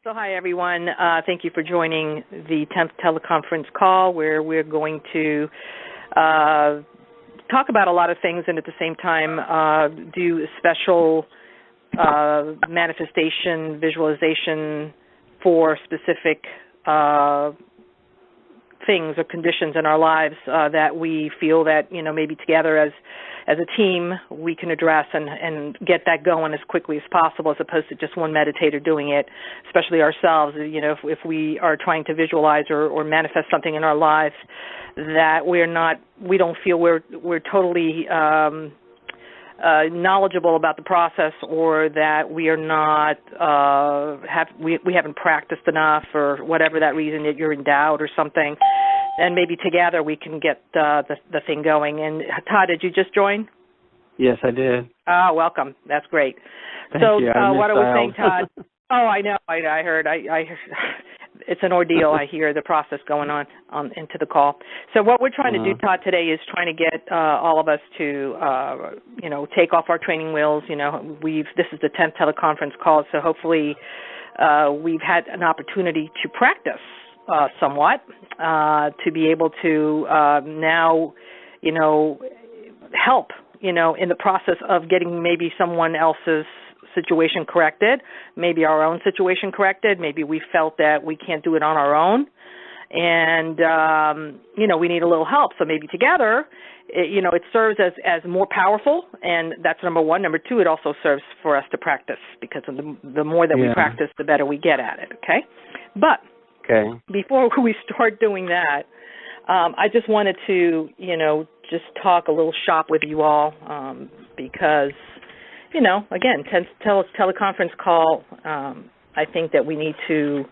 So hi, everyone. Thank you for joining the 10th teleconference call where we're going to talk about a lot of things and at the same time do special manifestation, visualization for specific things or conditions in our lives that we feel that, maybe together as a team we can address and get that going as quickly as possible, as opposed to just one meditator doing it, especially ourselves. If we are trying to visualize or manifest something in our lives that we don't feel we're totally knowledgeable about the process, or that we are not we haven't practiced enough, or whatever that reason, that you're in doubt or something, then maybe together we can get the thing going. And Todd, did you just join? Yes, I did. Welcome. That's great. Thank you. What are we saying, Todd? I know. I heard. It's an ordeal. I hear the process going on into the call. So what we're trying to do, Todd, today is trying to get all of us to, take off our training wheels. This is the 10th teleconference call, so hopefully we've had an opportunity to practice somewhat, to be able to now, help, in the process of getting maybe someone else's situation corrected, maybe our own situation corrected. Maybe we felt that we can't do it on our own, and we need a little help. So maybe together, it serves as more powerful, and that's number one. Number two, it also serves for us to practice, because the more that we practice, the better we get at it. Okay, but before we start doing that, I just wanted to just talk a little shop with you all, because again, teleconference call, I think that we need to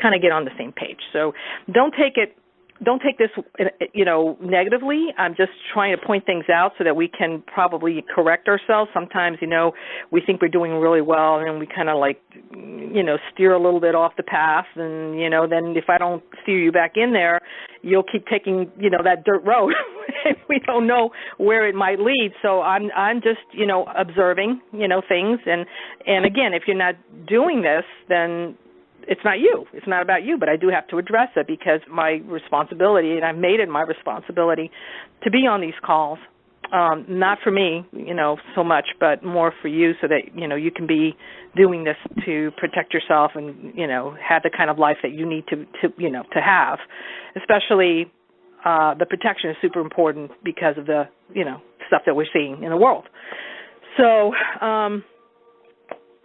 kind of get on the same page. So don't take this, negatively. I'm just trying to point things out so that we can probably correct ourselves. Sometimes, we think we're doing really well, and we kind of steer a little bit off the path. And, then if I don't steer you back in there, you'll keep taking, that dirt road. We don't know where it might lead. So I'm just, observing, things. And again, if you're not doing this, then it's not you. It's not about you, but I do have to address it, because my responsibility, and I've made it my responsibility to be on these calls, not for me, so much, but more for you, so that, you can be doing this to protect yourself and, have the kind of life that you need to have. Especially the protection is super important because of the, stuff that we're seeing in the world. So,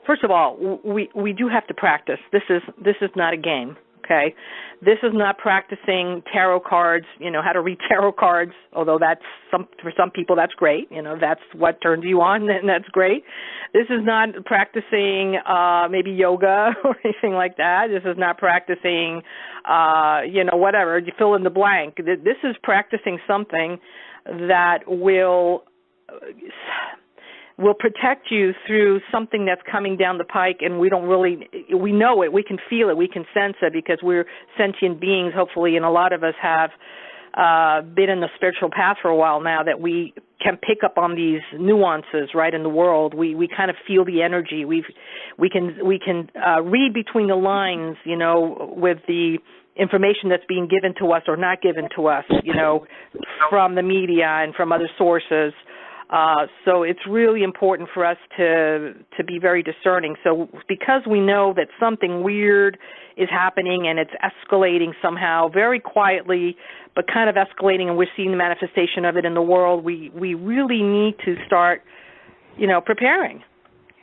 first of all, we do have to practice. This is not a game, okay? This is not practicing tarot cards, how to read tarot cards, although for some people that's great. That's what turns you on, and that's great. This is not practicing maybe yoga or anything like that. This is not practicing, whatever. You fill in the blank. This is practicing something that will protect you through something that's coming down the pike, and we know it, we can feel it, we can sense it, because we're sentient beings, hopefully, and a lot of us have been in the spiritual path for a while now, that we can pick up on these nuances, right, in the world. We kind of feel the energy. We can read between the lines, with the information that's being given to us or not given to us, from the media and from other sources. So it's really important for us to be very discerning. So because we know that something weird is happening and it's escalating somehow, very quietly, but kind of escalating, and we're seeing the manifestation of it in the world, we really need to start,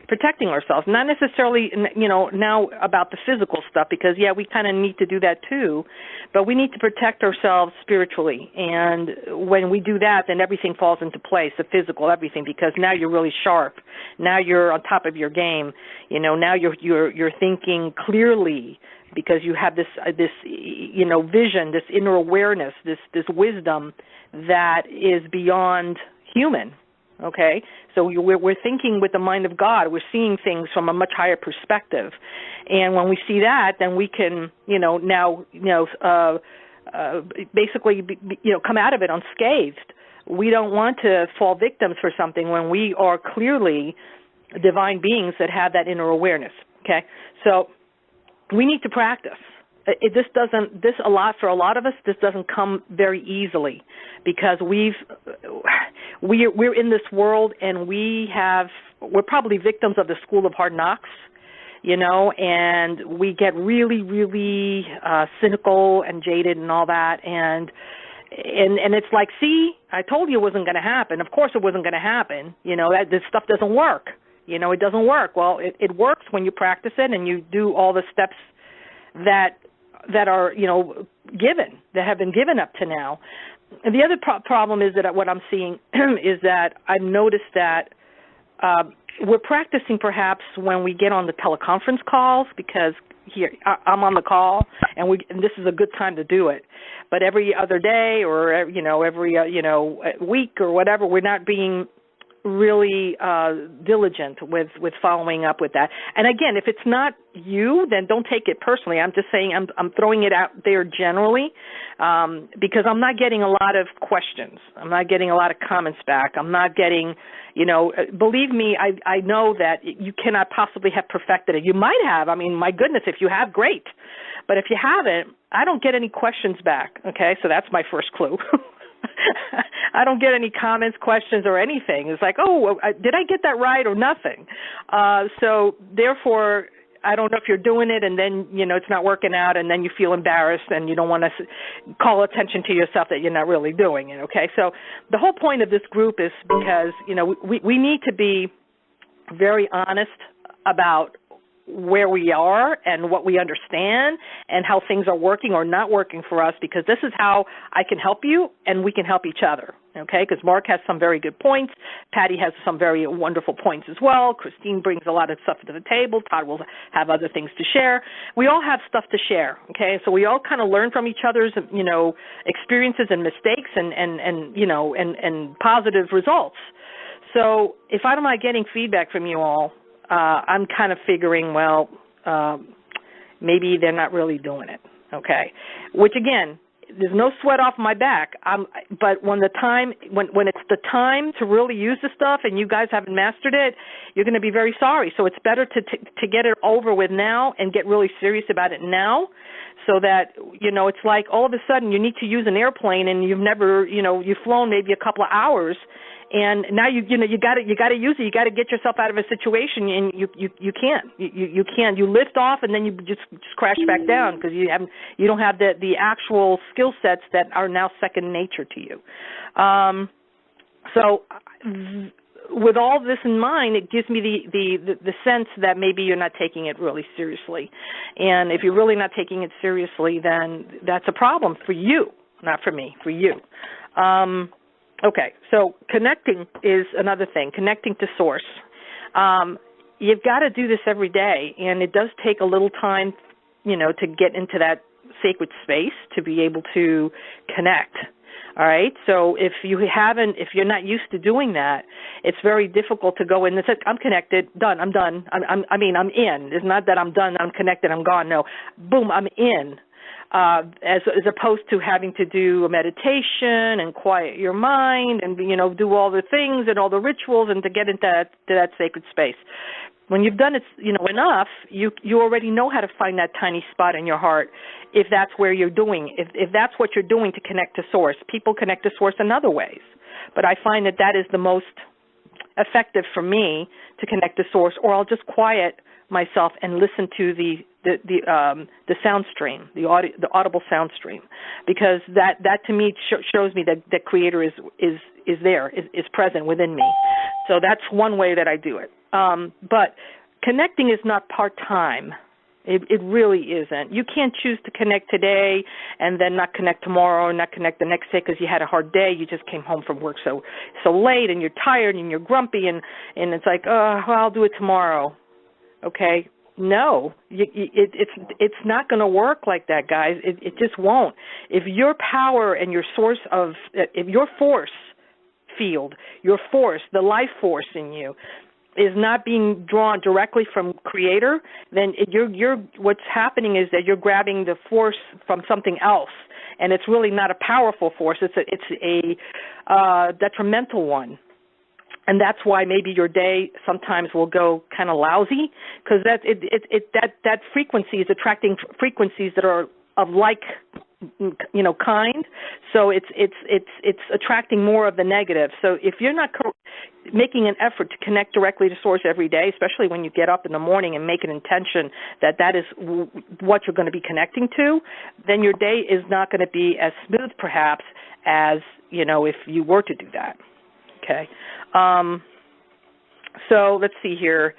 protecting ourselves. Not necessarily, now about the physical stuff, because, we kind of need to do that too, but we need to protect ourselves spiritually. And when we do that, then everything falls into place, the physical, everything, because now you're really sharp. Now you're on top of your game. Now you're thinking clearly, because you have this vision, this inner awareness, this wisdom that is beyond human. Okay, so we're thinking with the mind of God. We're seeing things from a much higher perspective, and when we see that, then we can, basically, come out of it unscathed. We don't want to fall victims for something when we are clearly divine beings that have that inner awareness. Okay, so we need to practice. For a lot of us, this doesn't come very easily because we're in this world and we're probably victims of the school of hard knocks, and we get really, really cynical and jaded and all that, and it's like, see, I told you it wasn't going to happen. Of course it wasn't going to happen. That this stuff doesn't work. It doesn't work. Well, it works when you practice it and you do all the steps that are, that have been given up to now. And the other problem is that what I'm seeing is that I've noticed that we're practicing perhaps when we get on the teleconference calls, because here I'm on the call and this is a good time to do it. But every other day or every week or whatever, we're not being really diligent with following up with that. And again, if it's not you, then don't take it personally. I'm just saying I'm throwing it out there generally because I'm not getting a lot of questions. I'm not getting a lot of comments back. I'm not getting, believe me, I know that you cannot possibly have perfected it. You might have. I mean, my goodness, if you have, great. But if you haven't, I don't get any questions back, okay? So that's my first clue. I don't get any comments, questions, or anything. It's like, oh, did I get that right or nothing? So therefore, I don't know if you're doing it and then, it's not working out and then you feel embarrassed and you don't want to call attention to yourself that you're not really doing it, okay? So the whole point of this group is because, we need to be very honest about where we are and what we understand and how things are working or not working for us, because this is how I can help you and we can help each other, okay? Because Mark has some very good points. Patty has some very wonderful points as well. Christine brings a lot of stuff to the table. Todd will have other things to share. We all have stuff to share, okay? So we all kind of learn from each other's, experiences and mistakes and positive results. So if I'm not getting feedback from you all, I'm kind of figuring, well, maybe they're not really doing it, okay? Which, again, there's no sweat off my back. But when it's the time to really use the stuff and you guys haven't mastered it, you're going to be very sorry. So it's better to get it over with now and get really serious about it now, so that, it's like all of a sudden you need to use an airplane and you've never, you've flown maybe a couple of hours. And now you got to use it. You got to get yourself out of a situation, and you can't. You can't. You lift off, and then you just crash back down because you don't have the actual skill sets that are now second nature to you. So with all this in mind, it gives me the sense that maybe you're not taking it really seriously. And if you're really not taking it seriously, then that's a problem for you, not for me, for you. Okay, so connecting is another thing, connecting to source. You've got to do this every day, and it does take a little time, to get into that sacred space to be able to connect. All right, so if you're not used to doing that, it's very difficult to go in and say, I'm connected, done, I'm done. I'm in. It's not that I'm done, I'm connected, I'm gone. No, boom, I'm in. As opposed to having to do a meditation and quiet your mind and, do all the things and all the rituals and to get into that sacred space. When you've done it, enough, you already know how to find that tiny spot in your heart if that's where you're doing, if that's what you're doing to connect to source. People connect to source in other ways, but I find that is the most effective for me to connect to source, or I'll just quiet myself and listen to the sound stream, the audible sound stream, because that to me shows me that Creator is there, is present within me. So that's one way that I do it. But connecting is not part-time. It really isn't. You can't choose to connect today and then not connect tomorrow and not connect the next day because you had a hard day. You just came home from work so late and you're tired and you're grumpy and it's like, well, I'll do it tomorrow. Okay? No, it's not going to work like that, guys. It just won't. If your power and your source if your force field, your force, the life force in you, is not being drawn directly from Creator, then what's happening is that you're grabbing the force from something else, and it's really not a powerful force. It's a detrimental one. And that's why maybe your day sometimes will go kind of lousy, because that frequency is attracting frequencies that are of like, kind. So it's attracting more of the negative. So if you're not making an effort to connect directly to Source every day, especially when you get up in the morning and make an intention that is what you're going to be connecting to, then your day is not going to be as smooth, perhaps, as if you were to do that. Okay. So let's see here.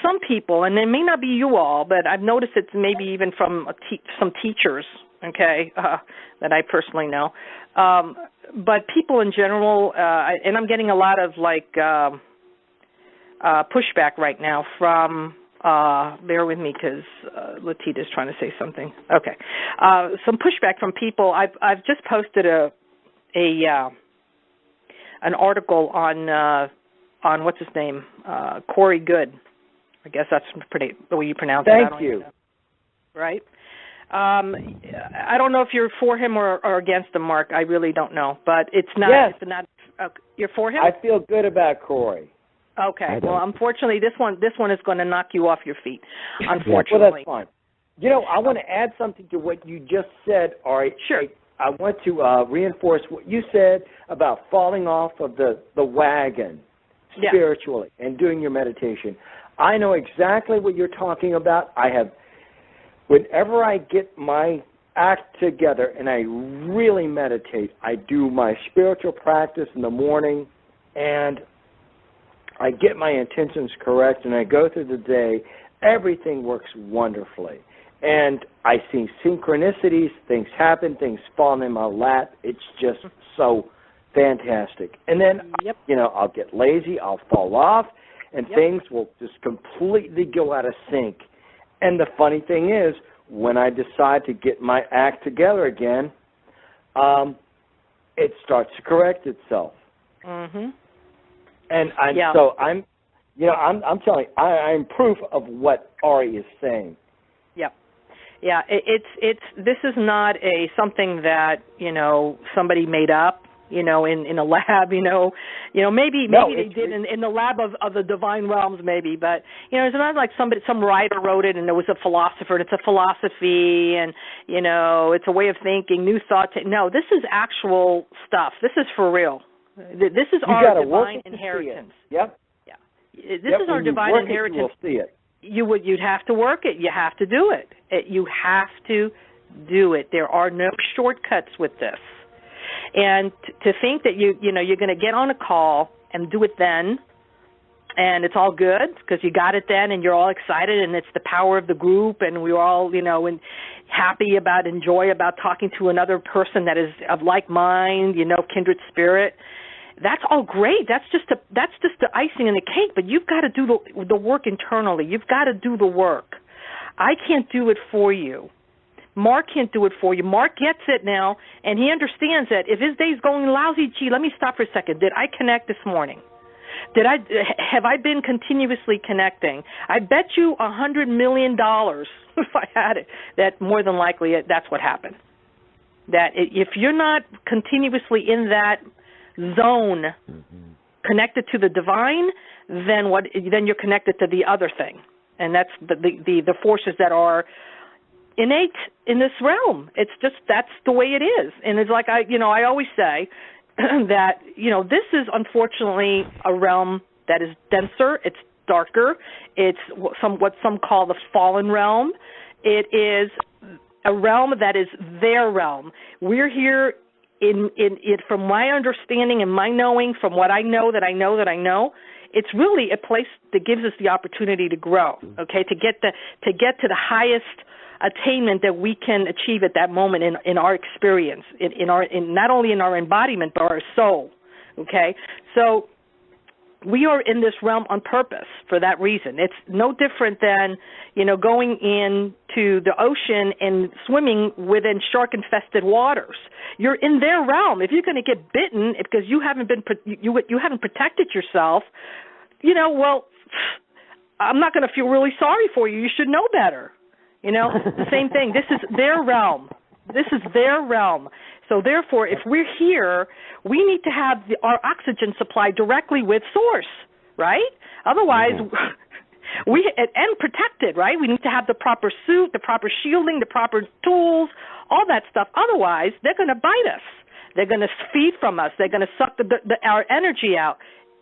Some people, and it may not be you all, but I've noticed it's maybe even from some teachers, okay, that I personally know. But people in general, and I'm getting a lot of pushback right now from, bear with me because Latita's trying to say something. Okay. Some pushback from people. I've just posted an article on what's his name, Corey Good. I guess that's the way you pronounce it. Thank you. Right? I don't know if you're for him or against him, Mark. I really don't know, but it's not. Yes. It's not. You're for him? I feel good about Corey. Okay. Well, unfortunately, this one is going to knock you off your feet. Unfortunately. Well, that's fine. I want to add something to what you just said, Ari. Sure. I want to reinforce what you said about falling off of the wagon spiritually and doing your meditation. I know exactly what you're talking about. Whenever I get my act together and I really meditate, I do my spiritual practice in the morning and I get my intentions correct and I go through the day, everything works wonderfully. And I see synchronicities, things happen, things fall in my lap. It's just so fantastic. And then, I'll get lazy, I'll fall off, and things will just completely go out of sync. And the funny thing is, when I decide to get my act together again, it starts to correct itself. Mm-hmm. And so I'm telling you, I'm proof of what Ari is saying. Yeah, this is not something that somebody made up in a lab. Maybe they did in the lab of the divine realms, maybe. But it's not like some writer wrote it and there was a philosopher. And it's a philosophy and it's a way of thinking, new thought. No, this is actual stuff. This is for real. This is our divine inheritance. Yep. Yeah. This is our divine inheritance. You'll see it. You'd have to work it. You have to do it. You have to do it. There are no shortcuts with this. And to think that you're going to get on a call and do it then, and it's all good because you got it then, and you're all excited, and it's the power of the group, and we're all and happy about, enjoy about talking to another person that is of like mind, kindred spirit. That's all great. That's just the icing in the cake. But you've got to do the work internally. You've got to do the work. I can't do it for you. Mark can't do it for you. Mark gets it now, and he understands that if his day's going lousy, let me stop for a second. Did I connect this morning? Have I been continuously connecting? I bet you $100 million if I had it, that more than likely that's what happened. That if you're not continuously in that zone connected to the divine, then you're connected to the other thing, and that's the forces that are innate in this realm. It's just that's the way it is. And it's like I always say that this is unfortunately a realm that is denser, it's darker, it's what some call the fallen realm. It is a realm that is their realm. We're here in from my understanding and my knowing, from what I know, it's really a place that gives us the opportunity to grow, okay, to get to the highest attainment that we can achieve at that moment in our experience, in not only in our embodiment but our soul, okay? So we are in this realm on purpose for that reason. It's no different than, going into the ocean and swimming within shark-infested waters. You're in their realm. If you're going to get bitten because you haven't protected yourself, well, I'm not going to feel really sorry for you. You should know better. The same thing. This is their realm. This is their realm. So therefore, if we're here, we need to have our oxygen supply directly with source, right? Otherwise, and protected, right? We need to have the proper suit, the proper shielding, the proper tools, all that stuff. Otherwise, they're going to bite us. They're going to feed from us. They're going to suck our energy out.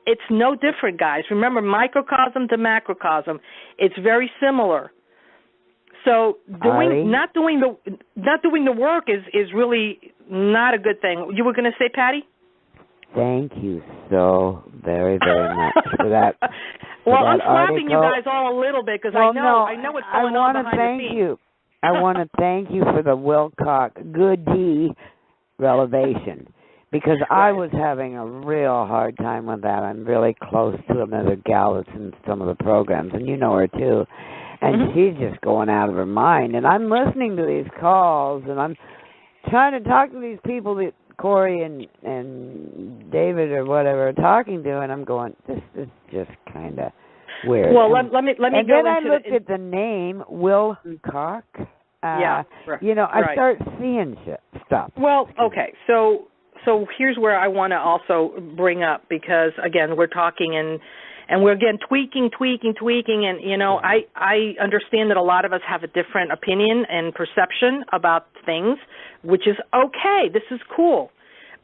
It's no different, guys. Remember, microcosm to macrocosm. It's very similar. So not doing the work is really not a good thing. You were going to say, Patty? Thank you so very, very much for that. Well, I'm slapping you guys all a little bit because I know what's going on behind the scenes. I want to thank you for the Wilcox Goody relevation, because I was having a real hard time with that. I'm really close to another gal that's in some of the programs, and you know her too. And she's just going out of her mind. And I'm listening to these calls, and I'm trying to talk to these people that Corey and David or whatever are talking to, and I'm going, this is just kind of weird. Well, let me and go then I into looked at the name, Wilcox. I start seeing stuff. Well, okay, so here's where I want to also bring up, because again, we're talking and we're again tweaking, and I understand that a lot of us have a different opinion and perception about things, which is okay. This is cool.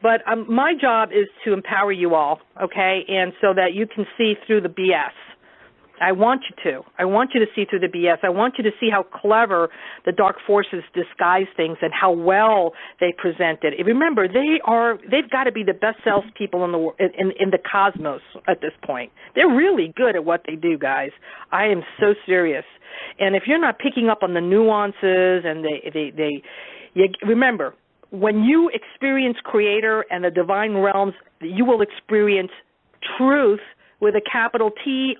But my job is to empower you all, okay, and so that you can see through the BS. I want you to. I want you to see through the BS. I want you to see how clever the dark forces disguise things and how well they present it. Remember, they've got to be the best salespeople in the cosmos at this point. They're really good at what they do, guys. I am so serious. And if you're not picking up on the nuances and remember, when you experience Creator and the divine realms, you will experience truth with a capital Truth.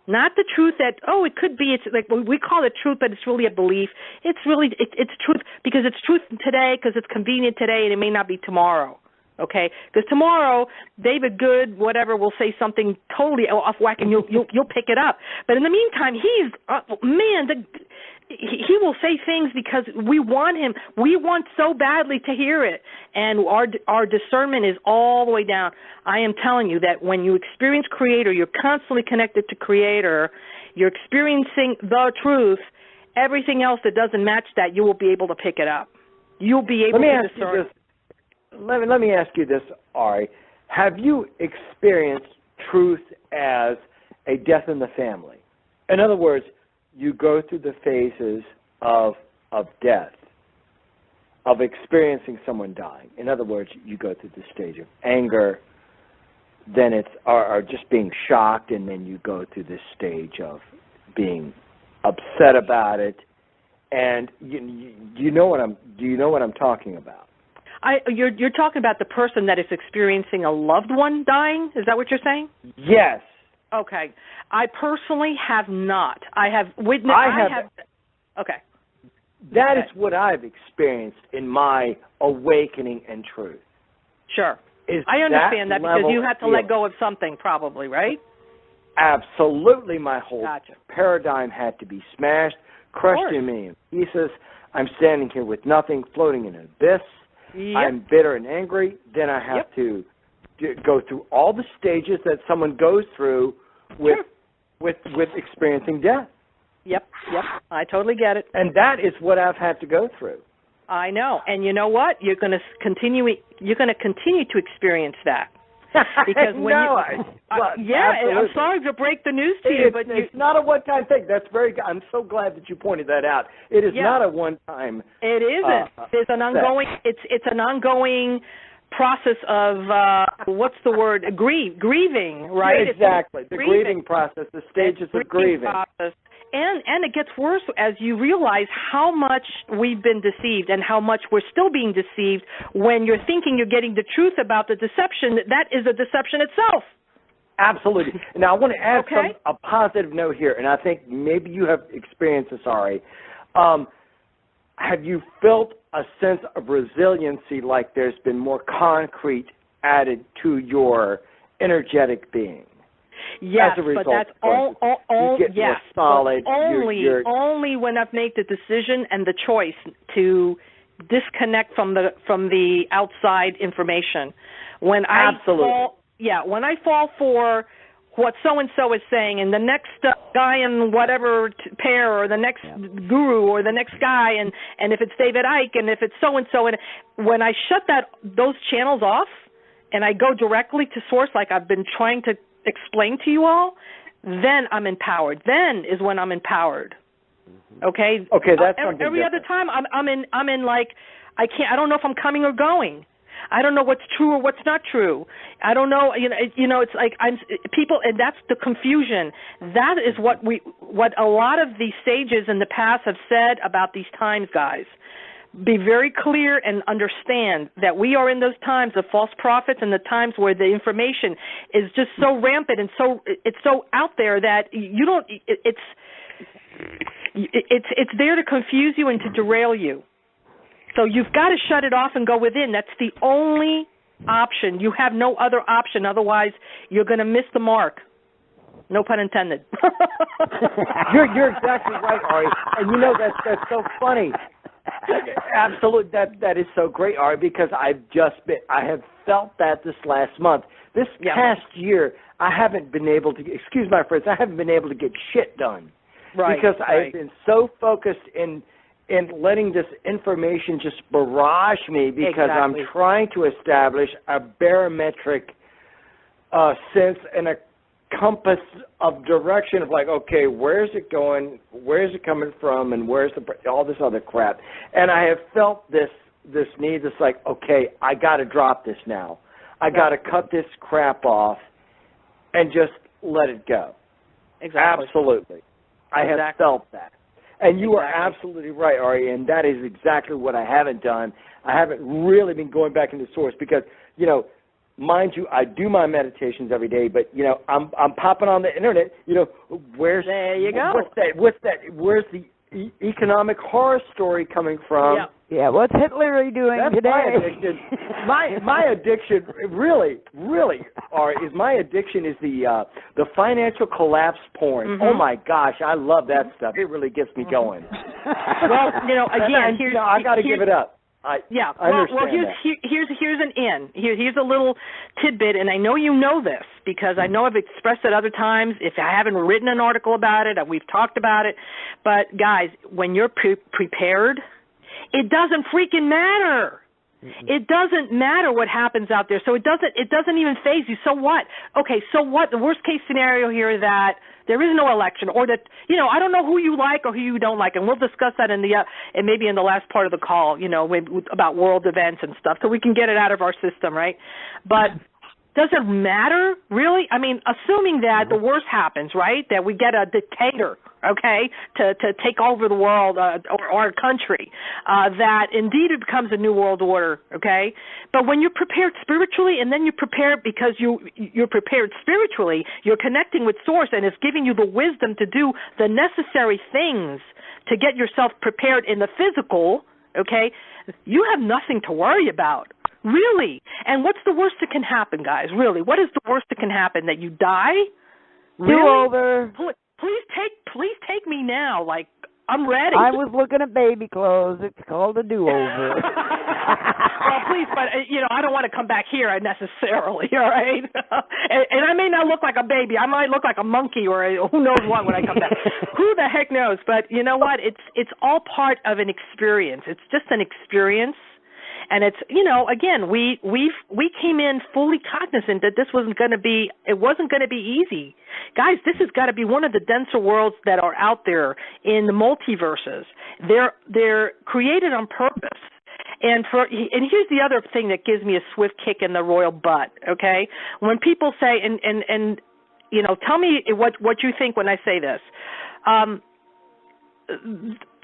Not the truth that, it could be, it's like, we call it truth, but it's really a belief. It's really, it's truth because it's truth today, because it's convenient today, and it may not be tomorrow, okay? Because tomorrow, David Good, whatever, will say something totally off whack, and you'll pick it up. But in the meantime, he will say things because we want him. We want so badly to hear it, and our discernment is all the way down. I am telling you that when you experience Creator, you're constantly connected to Creator. You're experiencing the truth. Everything else that doesn't match that, you will be able to pick it up. You'll be able to discern. Let me ask you this, Ari. Have you experienced truth as a death in the family? In other words, you go through the phases of death, of experiencing someone dying. In other words, you go through the stage of anger, then it's or just being shocked, and then you go through this stage of being upset about it. And do you know what I'm talking about? You're talking about the person that is experiencing a loved one dying? Is that what you're saying? Yes. Okay. I personally have not. I have witnessed. Okay. That is what I've experienced in my awakening and truth. Sure. I understand that because you had to let go of something probably, right? Absolutely. My whole paradigm had to be smashed, crushed in me in pieces. I'm standing here with nothing, floating in an abyss. Yep. I'm bitter and angry. Then I have to go through all the stages that someone goes through with experiencing death. Yep. I totally get it. And that is what I've had to go through. I know. And you know what? You're going to continue to experience that. Because when I'm sorry to break the news to you, but it's not a one-time thing. That's very good. I'm so glad that you pointed that out. It is not a one-time. It isn't. It's an ongoing. It's an ongoing process of what's the word? Grieving, right? Exactly. The grieving process, the stages of grieving. Process. And it gets worse as you realize how much we've been deceived and how much we're still being deceived when you're thinking you're getting the truth about the deception. That is a deception itself. Absolutely. Now, I want to add a positive note here, and I think maybe you have experienced this, Ari. Have you felt a sense of resiliency, like there's been more concrete added to your energetic being? Yes, as a result, but that's all you get more solid. Only when I've made the decision and the choice to disconnect from the outside information. When when I fall for what so-and-so is saying, and the next guy in whatever pair, or the next guru, or the next guy, and if it's David Icke, and if it's so-and-so, and when I shut those channels off, and I go directly to source, like I've been trying to explain to you all, then I'm empowered. Then is when I'm empowered. Okay. Okay, that's something every different. other time I'm in like I don't know if I'm coming or going. I don't know what's true or what's not true. I don't know. It's like people, and that's the confusion. That is what a lot of these sages in the past have said about these times, guys. Be very clear and understand that we are in those times of false prophets, and the times where the information is just so rampant and it's so out there that you don't. It's there to confuse you and to derail you. So you've got to shut it off and go within. That's the only option. You have no other option. Otherwise, you're going to miss the mark. No pun intended. You're exactly right, Ari. And that's so funny. Absolutely, that is so great, Ari, because I have felt that this last month. This past year, I haven't been able to, excuse my phrase, I haven't been able to get shit done. Right. Because I've been so focused in letting this information just barrage me, because I'm trying to establish a barometric sense and a compass of direction of like, okay, where's it going, where's it coming from, and where's all this other crap. And I have felt this need, this like, okay, I got to drop this now. I got to cut this crap off and just let it go. Exactly. Absolutely. I have felt that. And you are absolutely right, Ari, and that is exactly what I haven't done. I haven't really been going back into source because, mind you, I do my meditations every day, but, I'm popping on the internet, there you go. Where's the economic horror story coming from? Yeah, what's Hitler doing today? My addiction. my addiction, really, Ari, is the financial collapse porn. Mm-hmm. Oh my gosh, I love that stuff. It really gets me going. Well, again, I got to give it up. I understand here's an in. Here's a little tidbit, and I know you know this because I know I've expressed it other times. If I haven't written an article about it, we've talked about it. But guys, when you're prepared, it doesn't freaking matter. It doesn't matter what happens out there. So it doesn't even faze you. So what? Okay, so what? The worst case scenario here is that there is no election, or that, I don't know who you like or who you don't like, and we'll discuss that and maybe in the last part of the call, about world events and stuff, so we can get it out of our system, right? But does it matter, really? I mean, assuming that the worst happens, right, that we get a dictator, okay, to take over the world or our country, that indeed it becomes a new world order, okay? But when you're prepared spiritually, and then you're prepared because you're prepared spiritually, you're connecting with Source, and it's giving you the wisdom to do the necessary things to get yourself prepared in the physical, okay, you have nothing to worry about. Really. And what's the worst that can happen, guys? Really. What is the worst that can happen? That you die? Really? Do-over. Please take me now. Like, I'm ready. I was looking at baby clothes. It's called a do-over. Well, please, but, I don't want to come back here necessarily, all right? and I may not look like a baby. I might look like a monkey or who knows what when I come back. Who the heck knows? But you know what? It's all part of an experience. It's just an experience. And it's, again, we came in fully cognizant that this wasn't going to be easy. Guys, this has got to be one of the denser worlds that are out there in the multiverses. They're created on purpose. And here's the other thing that gives me a swift kick in the royal butt, okay? When people say, and tell me what you think when I say this.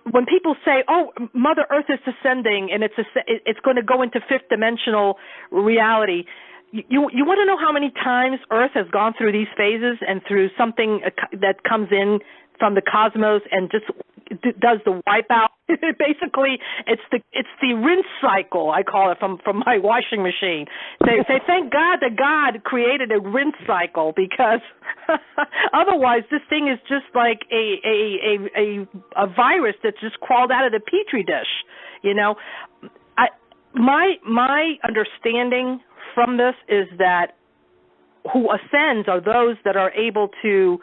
When people say, "Oh, Mother Earth is descending and it's going to go into fifth dimensional reality," you want to know how many times Earth has gone through these phases and through something that comes in from the cosmos and just does the wipeout. Basically, it's the rinse cycle, I call it, from my washing machine. Say thank God that God created a rinse cycle, because otherwise this thing is just like a virus that's just crawled out of the petri dish. You know, my understanding from this is that who ascends are those that are able to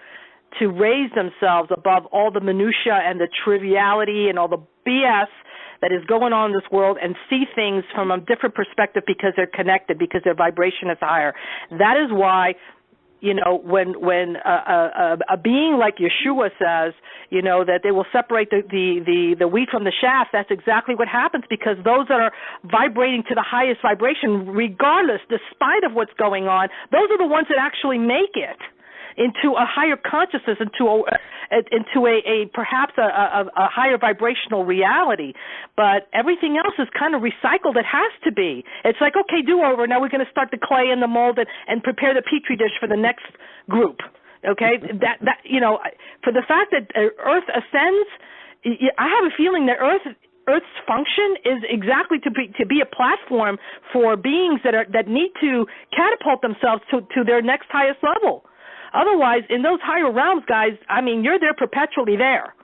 raise themselves above all the minutia and the triviality and all the BS that is going on in this world, and see things from a different perspective because they're connected, because their vibration is higher. That is why, you know, when a being like Yeshua says, you know, that they will separate the wheat from the chaff, that's exactly what happens, because those that are vibrating to the highest vibration, regardless, despite of what's going on, those are the ones that actually make it into a higher consciousness, into a perhaps a higher vibrational reality. But everything else is kind of recycled. It has to be. It's like, okay, do over. Now we're going to start the clay and the mold and prepare the petri dish for the next group. Okay, that you know, for the fact that Earth ascends, I have a feeling that Earth's function is exactly to be a platform for beings that need to catapult themselves to their next highest level. Otherwise, in those higher realms, guys, I mean, you're there perpetually there.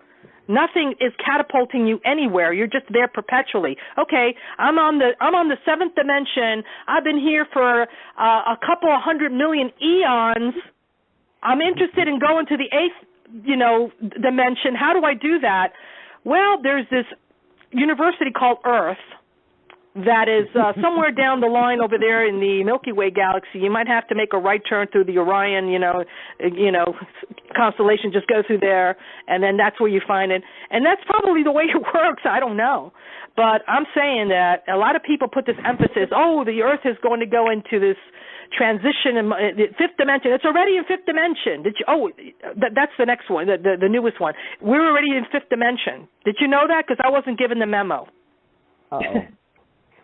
Nothing is catapulting you anywhere. You're just there perpetually. Okay, I'm on the seventh dimension. I've been here for a couple of 100 million eons. I'm interested in going to the eighth, you know, dimension. How do I do that? Well, there's this university called Earth that is somewhere down the line over there in the Milky Way galaxy. You might have to make a right turn through the Orion, you know, constellation. Just go through there, and then that's where you find it. And that's probably the way it works. I don't know. But I'm saying that a lot of people put this emphasis, the Earth is going to go into this transition in fifth dimension. It's already in fifth dimension. That's the next one, the newest one. We're already in fifth dimension. Did you know that? Because I wasn't given the memo. Uh-oh.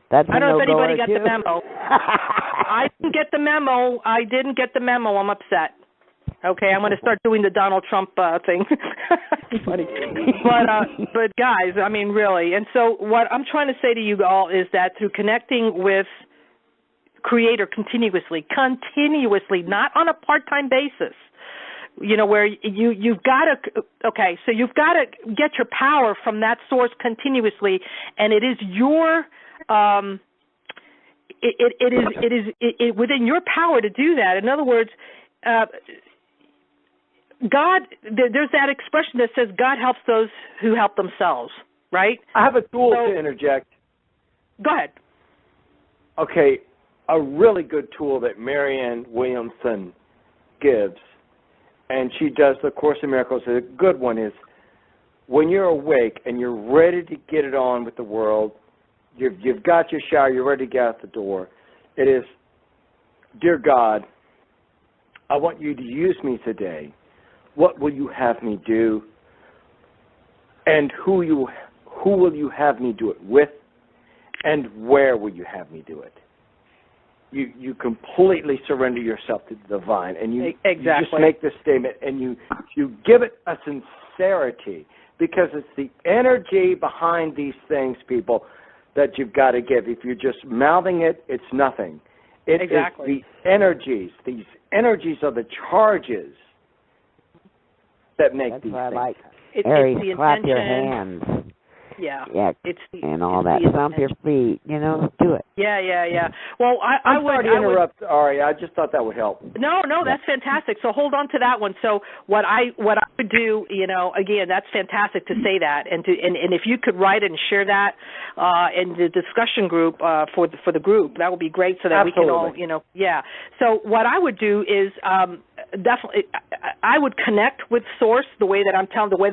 That's I don't know if anybody got the memo. I didn't get the memo. I'm upset. Okay, I'm going to start doing the Donald Trump thing. Funny. But guys, I mean, really. And so what I'm trying to say to you all is that through connecting with Creator continuously, not on a part-time basis, you know, where you've got to, okay, so you've got to get your power from that source continuously, and it is your it is within your power to do that. In other words, God, there's that expression that says God helps those who help themselves, right? I have a tool to interject. Go ahead. Okay, a really good tool that Marianne Williamson gives, and she does the Course in Miracles. A good one is when you're awake and you're ready to get it on with the world, you've got your shower, you're ready to get out the door. It is, dear God, I want you to use me today. What will you have me do? And who will you have me do it with? And where will you have me do it? You completely surrender yourself to the divine, and you just make this statement, and you give it a sincerity, because it's the energy behind these things, people, that you've got to give. If you're just mouthing it, it's nothing. It is the energies. These energies are the charges that make these things. Aries, clap your hands. Yeah. And all that. Stomp your feet. You know, do it. Yeah. Well, I would interrupt, Ari. I just thought that would help. No, that's fantastic. So hold on to that one. So what I would do, you know, again, that's fantastic to say that, and if you could write it and share that in the discussion group for the group, that would be great, so that we can all, you know, yeah. So what I would do is definitely I would connect with Source the way that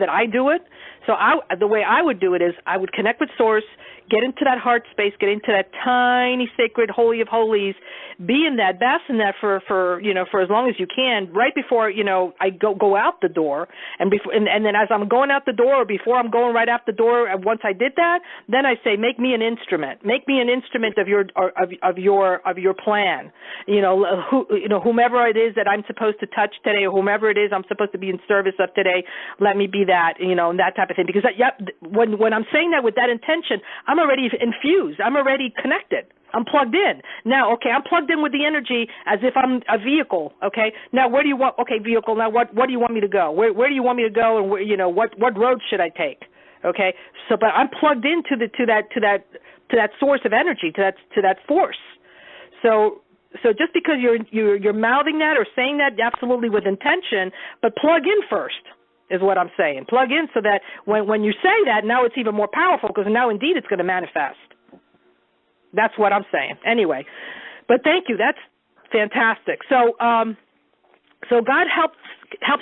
I do it. So the way I would do it is I would connect with Source, get into that heart space, get into that tiny sacred holy of holies, be in that, bask in that for as long as you can, right before, you know, I go out the door, and then as I'm going out the door, or before I'm going right out the door, and once I did that, then I say, make me an instrument of your plan. You know, whomever it is that I'm supposed to touch today, or whomever it is I'm supposed to be in service of today, let me be that, and that type of thing. Because, when I'm saying that with that intention, I'm already infused. I'm already connected. I'm plugged in. Now, okay, I'm plugged in with the energy as if I'm a vehicle, okay? Now, where do you want, okay, vehicle, now what do you want me to go? Where do you want me to go, and where, what road should I take? Okay? So, but I'm plugged into to that source of energy, to that force. So just because you're mouthing that or saying that absolutely with intention, but plug in first is what I'm saying. Plug in so that when you say that, now it's even more powerful, because now indeed it's going to manifest. That's what I'm saying. Anyway, but thank you. That's fantastic. So God helps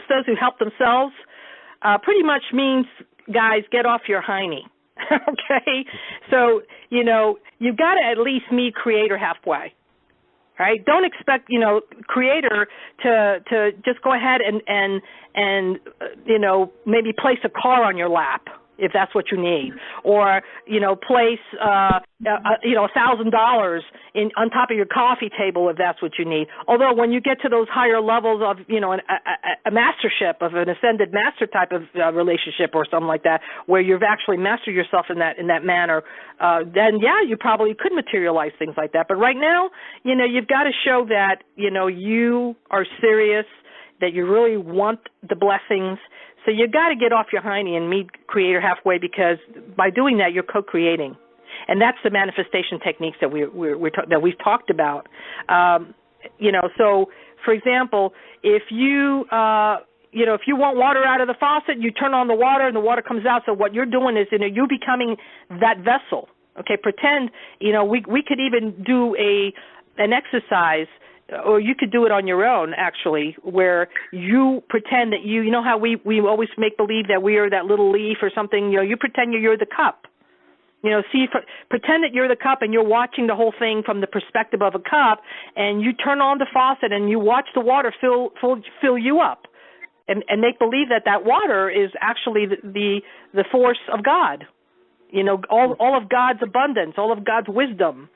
those who help themselves. Pretty much means, guys, get off your hiney. Okay? So, you've got to at least meet Creator halfway. Right? Don't expect, Creator to just go ahead and maybe place a car on your lap, if that's what you need, or place $1,000 on top of your coffee table, if that's what you need. Although when you get to those higher levels of a mastership, of an ascended master type of relationship or something like that, where you've actually mastered yourself in that manner, then you probably could materialize things like that. But right now, you've got to show that you are serious, that you really want the blessings. So you got to get off your hiney and meet Creator halfway, because by doing that, you're co-creating, and that's the manifestation techniques that that we've talked about. So for example, if you if you want water out of the faucet, you turn on the water and the water comes out. So what you're doing is you're becoming that vessel. Okay, pretend we could even do an exercise. Or you could do it on your own, actually, where you pretend that you know how we always make believe that we are that little leaf or something. You pretend you're the cup. Pretend that you're the cup and you're watching the whole thing from the perspective of a cup, and you turn on the faucet and you watch the water fill you up, and make believe that water is actually the force of God. All of God's abundance, all of God's wisdom,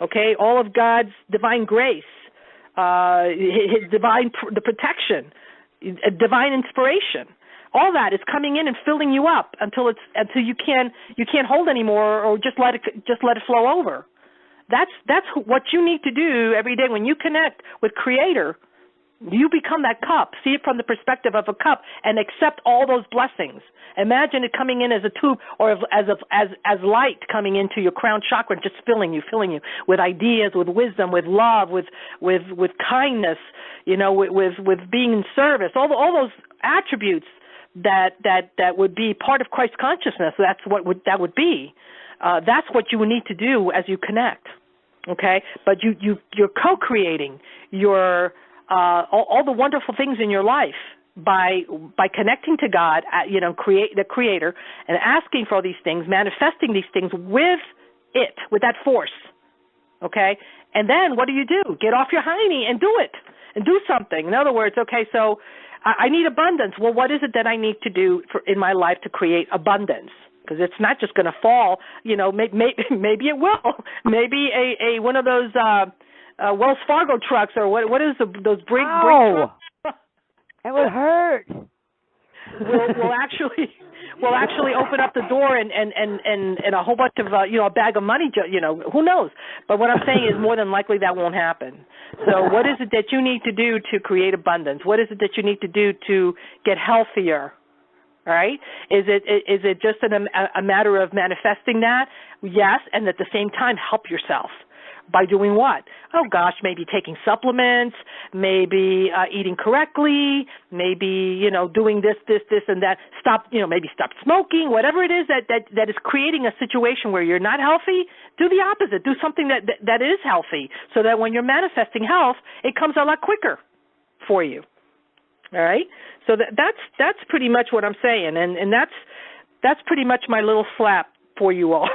okay, all of God's divine grace. His the protection, divine inspiration, all that is coming in and filling you up until you can't hold anymore, or just let it flow over. That's what you need to do every day. When you connect with Creator, you become that cup. See it from the perspective of a cup and accept all those blessings. Imagine it coming in as a tube, or as light coming into your crown chakra, just filling you with ideas, with wisdom, with love, with kindness, with being in service. All those attributes that would be part of Christ consciousness. That's what that would be. That's what you would need to do as you connect. Okay, but you're co-creating your all the wonderful things in your life by connecting to God, the Creator, and asking for these things, manifesting these things with that force. Okay, and then what do? Get off your hiney and do it, and do something. In other words, okay, so I need abundance. Well, what is it that I need to do in my life to create abundance? Because it's not just going to fall. Maybe it will. Maybe a one of those Wells Fargo trucks, or what is those brake trucks? It would hurt. We'll actually open up the door and a whole bunch of a bag of money. Who knows? But what I'm saying is, more than likely that won't happen. So what is it that you need to do to create abundance? What is it that you need to do to get healthier? All right? Is it just a matter of manifesting that? Yes, and at the same time help yourself. By doing what? Oh, gosh, maybe taking supplements, maybe eating correctly, maybe, doing this, and that. Maybe stop smoking, whatever it is that is creating a situation where you're not healthy. Do the opposite. Do something that is healthy, so that when you're manifesting health, it comes a lot quicker for you. All right? So that's pretty much what I'm saying, and that's pretty much my little slap for you all.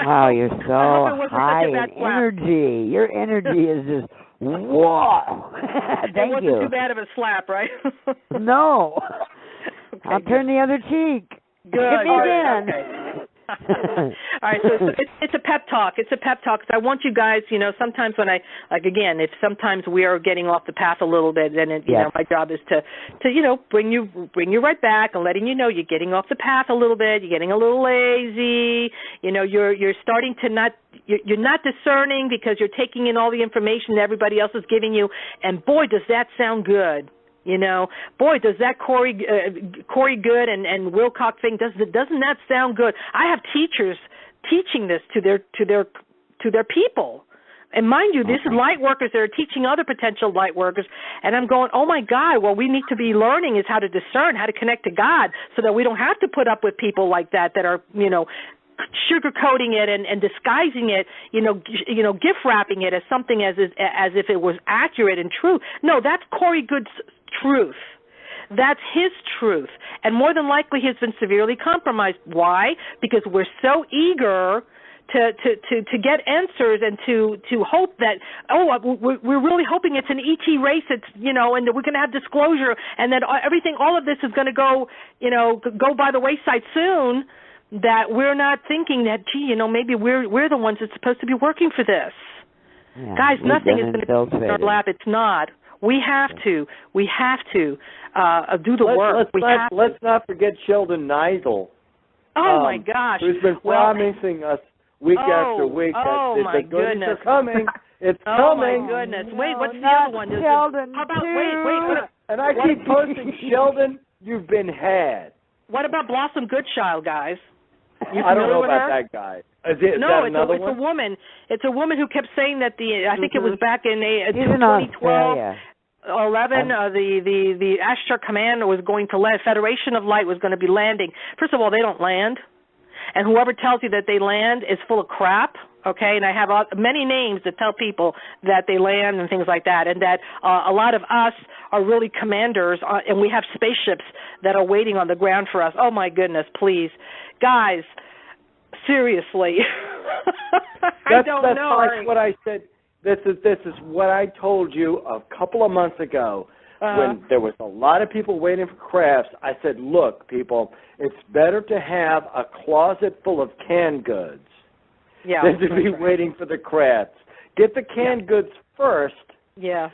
Wow, you're so high in energy. Your energy is just, whoa. Thank you. It wasn't too bad of a slap, right? No. Okay, I'll turn the other cheek. Good. Hit me again. Okay. All right, so it's a pep talk. It's a pep talk. I want you guys, sometimes when if sometimes we are getting off the path a little bit, then my job is to bring you right back and letting you know you're getting off the path a little bit. You're getting a little lazy. You're starting to you're not discerning because you're taking in all the information that everybody else is giving you, and boy, does that sound good. Boy, does that Corey Good and Wilcock thing, doesn't that sound good? I have teachers teaching this to their people. And mind you, this is light workers that are teaching other potential light workers. And I'm going, oh, my God, what we need to be learning is how to discern, how to connect to God so that we don't have to put up with people like that are, sugarcoating it and disguising it, gift wrapping it as something as if it was accurate and true. No, that's Corey Good's truth. That's his truth. And more than likely he's been severely compromised. Why? Because we're so eager to get answers and to hope that, we're really hoping it's an ET race, it's, and that we're going to have disclosure and that all of this is going to go by the wayside soon, that we're not thinking that, maybe we're the ones that's supposed to be working for this. Yeah, guys, nothing is going to be in our lap. It's not. We have to do the work. Let's not forget Sheldon Neisel. Oh, my gosh. Who's been promising us week after week that the goodies are coming. It's coming. Oh, my goodness. Wait, what's the other one? Sheldon, how about, wait. And I keep posting, Sheldon, you've been had. What about Blossom Goodchild, guys? I don't know about that guy. It's a woman. It's a woman who kept saying that I think it was back in 2012. 11, the Astra Command was going to land. Federation of Light was going to be landing. First of all, they don't land, and whoever tells you that they land is full of crap. Okay, and I have many names that tell people that they land and things like that, and that a lot of us are really commanders, and we have spaceships that are waiting on the ground for us. Oh my goodness, please, guys, seriously, I don't know. That's like what I said. This is what I told you a couple of months ago when there was a lot of people waiting for crafts. I said, look, people, it's better to have a closet full of canned goods than to be waiting for the crafts. Get the canned goods first. Yeah.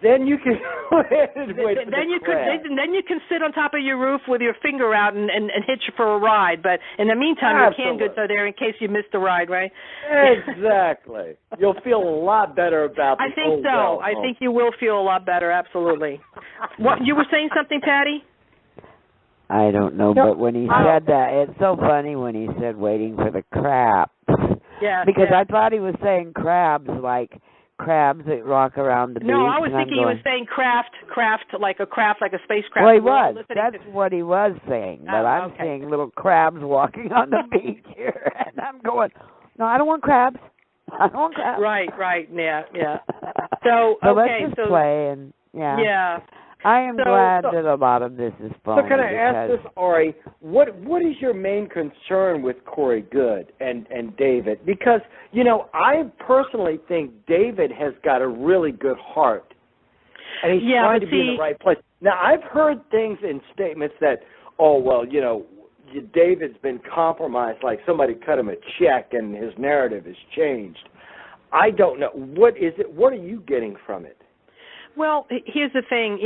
Then you can go ahead and wait for the crafts. Then you can sit on top of your roof with your finger out and hitch for a ride. But in the meantime, your canned goods are there in case you missed the ride, right? Exactly. You'll feel a lot better about the I think so. I think you will feel a lot better, absolutely. What, you were saying something, Patty? I don't know, but when he said that, it's so funny when he said waiting for the crabs. Yeah. Because I thought he was saying crabs like crabs that rock around the beach. No, I was thinking he was saying craft like a spacecraft. Well, he was. That's what he was saying. But I'm seeing little crabs walking on the beach here, and I'm going, no, I don't want crabs. I don't want crabs. Right, yeah. So let's just play and yeah. I am glad that a lot of this is phony. So can I ask this, Ari? What is your main concern with Corey Good and David? Because, I personally think David has got a really good heart. And he's trying to be in the right place. Now, I've heard things in statements that, David's been compromised, like somebody cut him a check and his narrative has changed. I don't know. What is it? What are you getting from it? Well, here's the thing,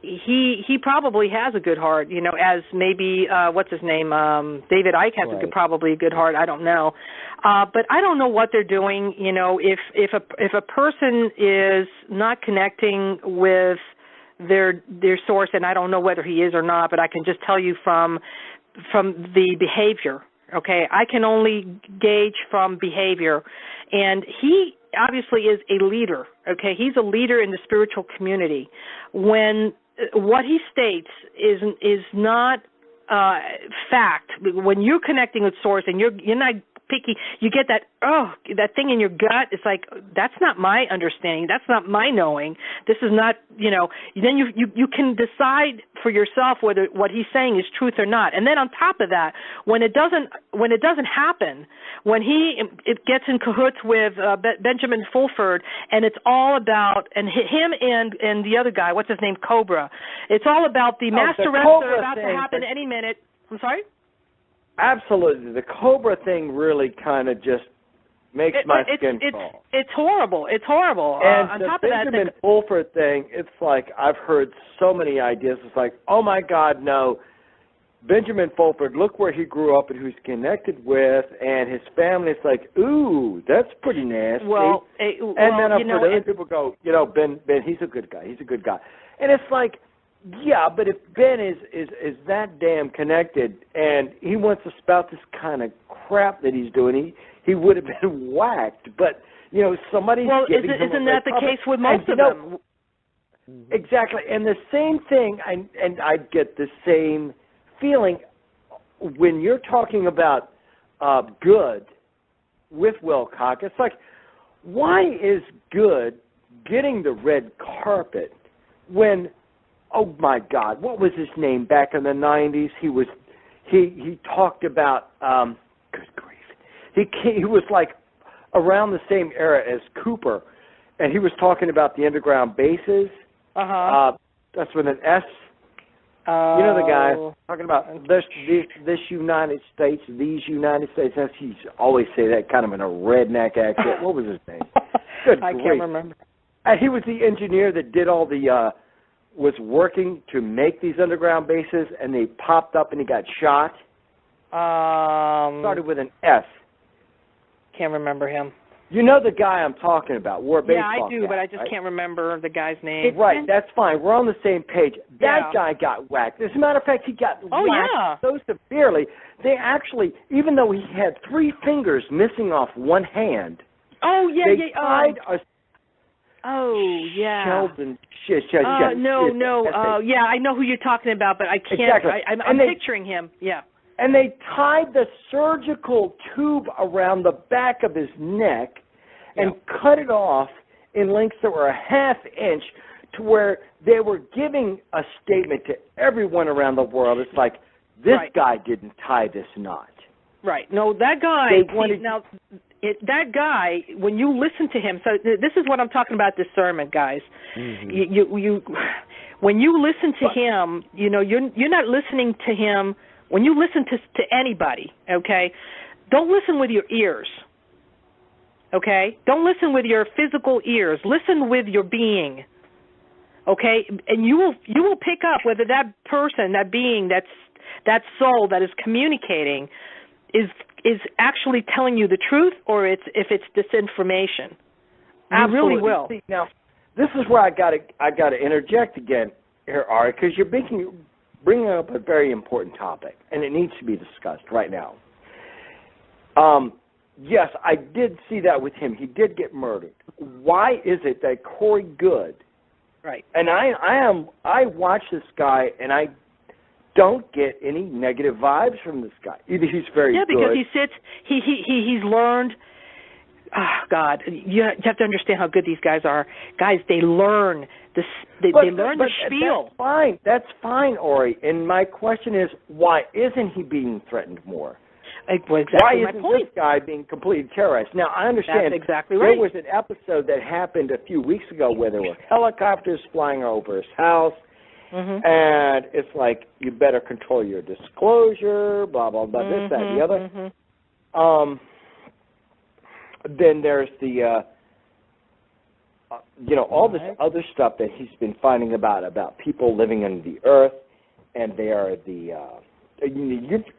he probably has a good heart, as maybe, what's his name, David Icke has probably a good heart, I don't know. But I don't know what they're doing, if a person is not connecting with their source, and I don't know whether he is or not, but I can just tell you from the behavior, okay? I can only gauge from behavior, and he obviously is a leader, okay? He's a leader in the spiritual community. When what he states is not fact, when you're connecting with source and you're not picky, you get that thing in your gut. It's like, that's not my understanding. That's not my knowing. This is not, then you can decide for yourself whether what he's saying is truth or not. And then on top of that, when it doesn't happen, when it gets in cahoots with Benjamin Fulford, and it's all about, and him and the other guy, what's his name, Cobra, it's all about the master rests that are about to happen any minute. I'm sorry? Absolutely. The Cobra thing really kind of just makes my skin crawl. It's horrible. It's horrible. And on the top of that, Benjamin Fulford thing, it's like I've heard so many ideas. It's like, oh, my God, no. Benjamin Fulford, look where he grew up and who he's connected with, and his family. It's like, ooh, that's pretty nasty. And then I've heard other people go, Ben, he's a good guy. He's a good guy. And it's like, yeah, but if Ben is that damn connected and he wants to spout this kind of crap that he's doing, he would have been whacked. But, somebody's giving him isn't that the case with most of them? Exactly. And the same thing, and I get the same feeling when you're talking about good with Wilcock. It's like, why is good getting the red carpet when, oh my God, what was his name back in the 90s? He talked about good grief. He was like around the same era as Cooper, and he was talking about the underground bases. That's with an S. You know the guy talking about this United States, these United States. He's always say that kind of in a redneck accent. What was his name? Good I grief. can't remember. He was the engineer that did all the was working to make these underground bases, and they popped up and he got shot. Started with an S. Can't remember him. You know the guy I'm talking about, wore a baseball Yeah, I do, cap, but I just right? can't remember the guy's name. Right, that's fine. We're on the same page. That guy got whacked. As a matter of fact, he got whacked so severely, they actually, even though he had 3 fingers missing off one hand, they tied a Sheldon. I know who you're talking about, but I can't. Exactly. I'm picturing him. Yeah. And they tied the surgical tube around the back of his neck and cut it off in lengths that were a ½ inch to where they were giving a statement to everyone around the world. It's like, this guy didn't tie this knot. Right. No, that guy. That guy, when you listen to him, so this is what I'm talking about, discernment, guys. You when you listen to him, you're not listening to him. When you listen to anybody, okay, don't listen with your ears, okay? Don't listen with your physical ears. Listen with your being, okay? And you will pick up whether that person, that being, that soul that is communicating is actually telling you the truth or if it's disinformation. Absolutely. You really will. See, now, this is where I got to interject again here, Ari, because you're bringing up a very important topic, and it needs to be discussed right now. Yes, I did see that with him. He did get murdered. Why is it that Corey Good? Right. And I watch this guy, and I don't get any negative vibes from this guy. Either he's very good. Yeah, because he sits. He's learned. Oh, God, you have to understand how good these guys are. Guys, they learn this. They learn the spiel. That's fine, Ori. And my question is, why isn't he being threatened more? Well, exactly why my isn't point. This guy being completely terrorized? Now, I understand. That's exactly right. There was an episode that happened a few weeks ago where there were helicopters flying over his house, and it's like, you better control your disclosure, blah, blah, blah, this, that, and the other. Then there's the, all this other stuff that he's been finding about people living under the earth, and they are the,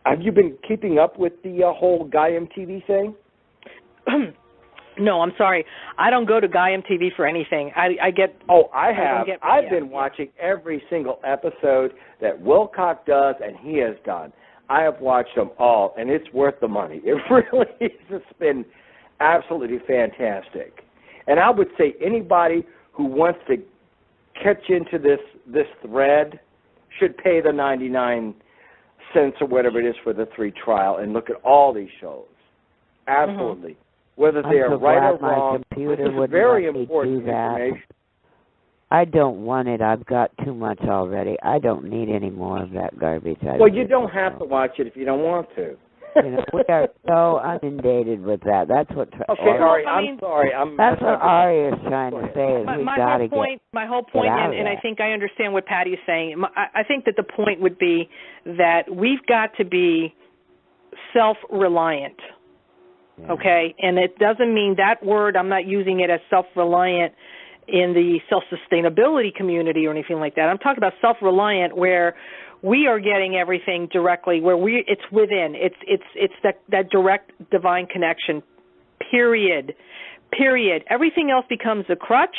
have you been keeping up with the whole Guy MTV thing? No, I'm sorry. I don't go to Guy MTV for anything. I get... Oh, I have. I've been watching every single episode that Wilcock does and he has done. I have watched them all, and it's worth the money. It really has just been absolutely fantastic. And I would say anybody who wants to catch into this thread should pay the 99 cents or whatever it is for the 3 trial and look at all these shows. Absolutely. Whether they are right or wrong, this is very important information. I don't want it. I've got too much already. I don't need any more of that garbage. Well, you don't have to watch it if you don't want to. We are so inundated with that. That's what. Okay, Ari, I'm sorry. That's what Ari is trying to say. Is my whole point, and I think I understand what Patty is saying. I think that the point would be that we've got to be self-reliant. Okay, and it doesn't mean that word, I'm not using it as self-reliant in the self-sustainability community or anything like that. I'm talking about self-reliant where we are getting everything directly, where it's within. It's that direct divine connection, period. Everything else becomes a crutch,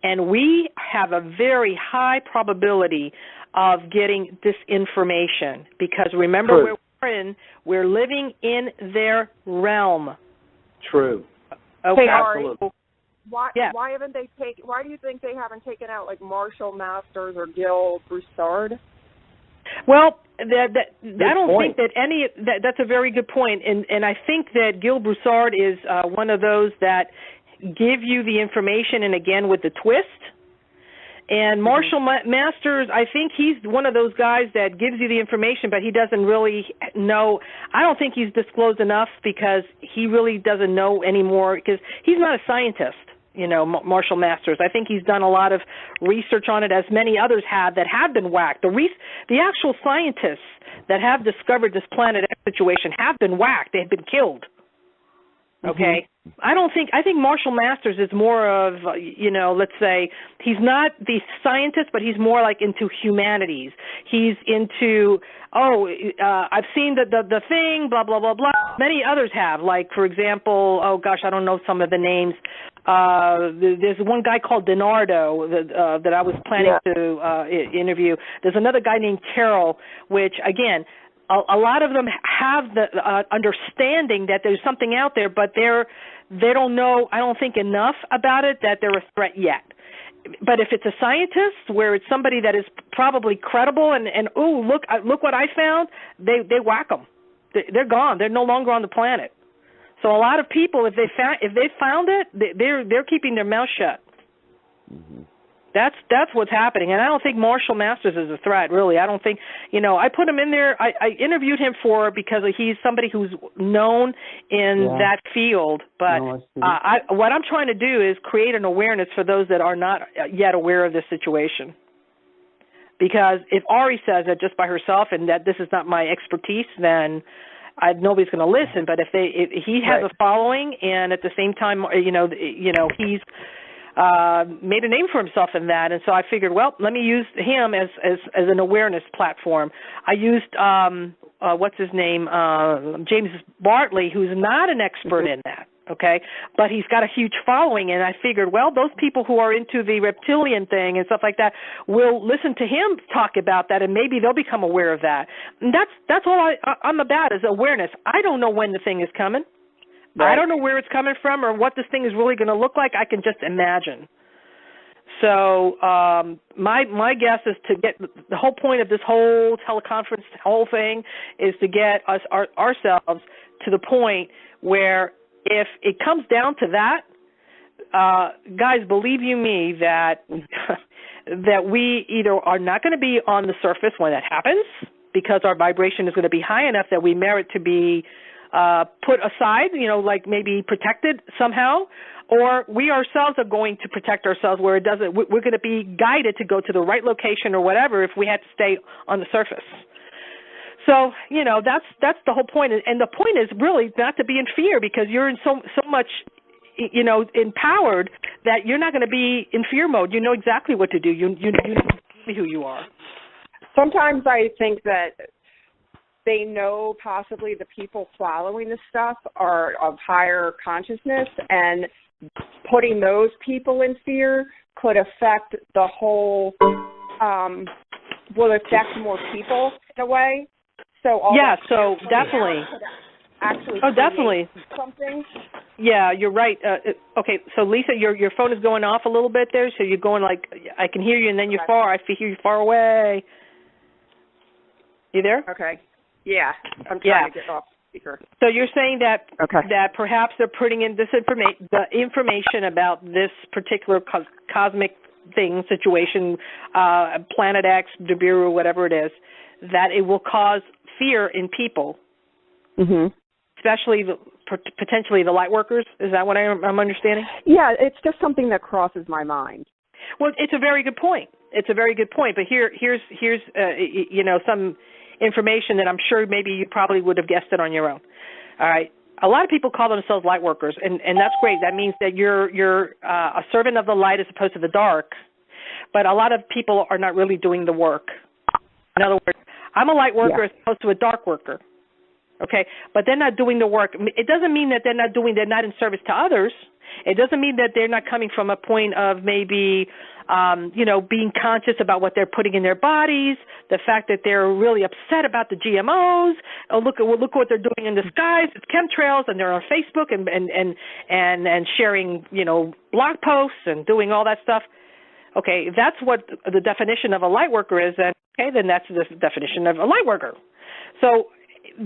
and we have a very high probability of getting this information because remember where we're living in their realm. True. Okay. Hey, absolutely. Why haven't they why do you think they haven't taken out like Marshall Masters or Gil Broussard? Well, I don't think that that's a very good point, and I think that Gil Broussard is one of those that give you the information, and again with the twist. And Marshall Masters, I think he's one of those guys that gives you the information, but he doesn't really know. I don't think he's disclosed enough because he really doesn't know anymore because he's not a scientist, Marshall Masters. I think he's done a lot of research on it, as many others have that have been whacked. The actual scientists that have discovered this Planet X situation have been whacked. They've been killed. Okay. I think Marshall Masters is more of, let's say he's not the scientist, but he's more like into humanities. He's into, I've seen the thing, blah, blah, blah, blah. Many others have, like, for example, I don't know some of the names. There's one guy called Donardo that I was planning to interview. There's another guy named Carroll, which, again, a lot of them have the understanding that there's something out there, but they don't know, I don't think, enough about it that they're a threat yet. But if it's a scientist, where it's somebody that is probably credible, and look what I found, they whack them. They're gone. They're no longer on the planet. So a lot of people, if they found it, they're keeping their mouth shut. Mm-hmm. That's what's happening, and I don't think Marshall Masters is a threat, really. I don't think, I put him in there. I interviewed him because he's somebody who's known in that field, but what I'm trying to do is create an awareness for those that are not yet aware of this situation. Because if Ari says it just by herself and that this is not my expertise, then nobody's going to listen. But if he has a following, and at the same time, he's made a name for himself in that, and so I figured, well, let me use him as an awareness platform. I used what's his name, James Bartley, who's not an expert in that, okay, but he's got a huge following, and I figured, well, those people who are into the reptilian thing and stuff like that will listen to him talk about that, and maybe they'll become aware of that. And that's all I'm about is awareness. I don't know when the thing is coming. Right. I don't know where it's coming from or what this thing is really going to look like. I can just imagine. So my guess is to get the whole point of this whole teleconference whole thing is to get us ourselves to the point where if it comes down to that, guys, believe you me that that we either are not going to be on the surface when that happens because our vibration is going to be high enough that we merit to be put aside, like maybe protected somehow, or we ourselves are going to protect ourselves where it doesn't. We're going to be guided to go to the right location or whatever if we had to stay on the surface. So that's the whole point, and the point is really not to be in fear because you're in so much, empowered that you're not going to be in fear mode. You know exactly what to do. You know who you are. Sometimes I think that they know possibly the people following the stuff are of higher consciousness, and putting those people in fear could affect the whole, will affect more people in a way. So definitely. Actually, definitely something. Yeah, you're right. Okay, so Lisa, your phone is going off a little bit there, so you're going like I can hear you, and then you're far. I hear you far away. You there? Okay. Yeah, I'm trying to get off speaker. So you're saying that that perhaps they're putting in this the information about this particular cosmic situation, Planet X, Nibiru, whatever it is, that it will cause fear in people, especially potentially the light workers. Is that what I'm understanding? Yeah, it's just something that crosses my mind. Well, it's a very good point. But here's some information that I'm sure maybe you probably would have guessed it on your own. All right. A lot of people call themselves light workers, and that's great. That means that you're a servant of the light as opposed to the dark. But a lot of people are not really doing the work. In other words, I'm a light worker as opposed to a dark worker. Okay, but they're not doing the work. It doesn't mean that they're not in service to others. It doesn't mean that they're not coming from a point of maybe, being conscious about what they're putting in their bodies, the fact that they're really upset about the GMOs. Oh, look what they're doing in the skies. It's chemtrails, and they're on Facebook and sharing, blog posts and doing all that stuff. Okay, if that's what the definition of a light worker is, then that's the definition of a light worker. So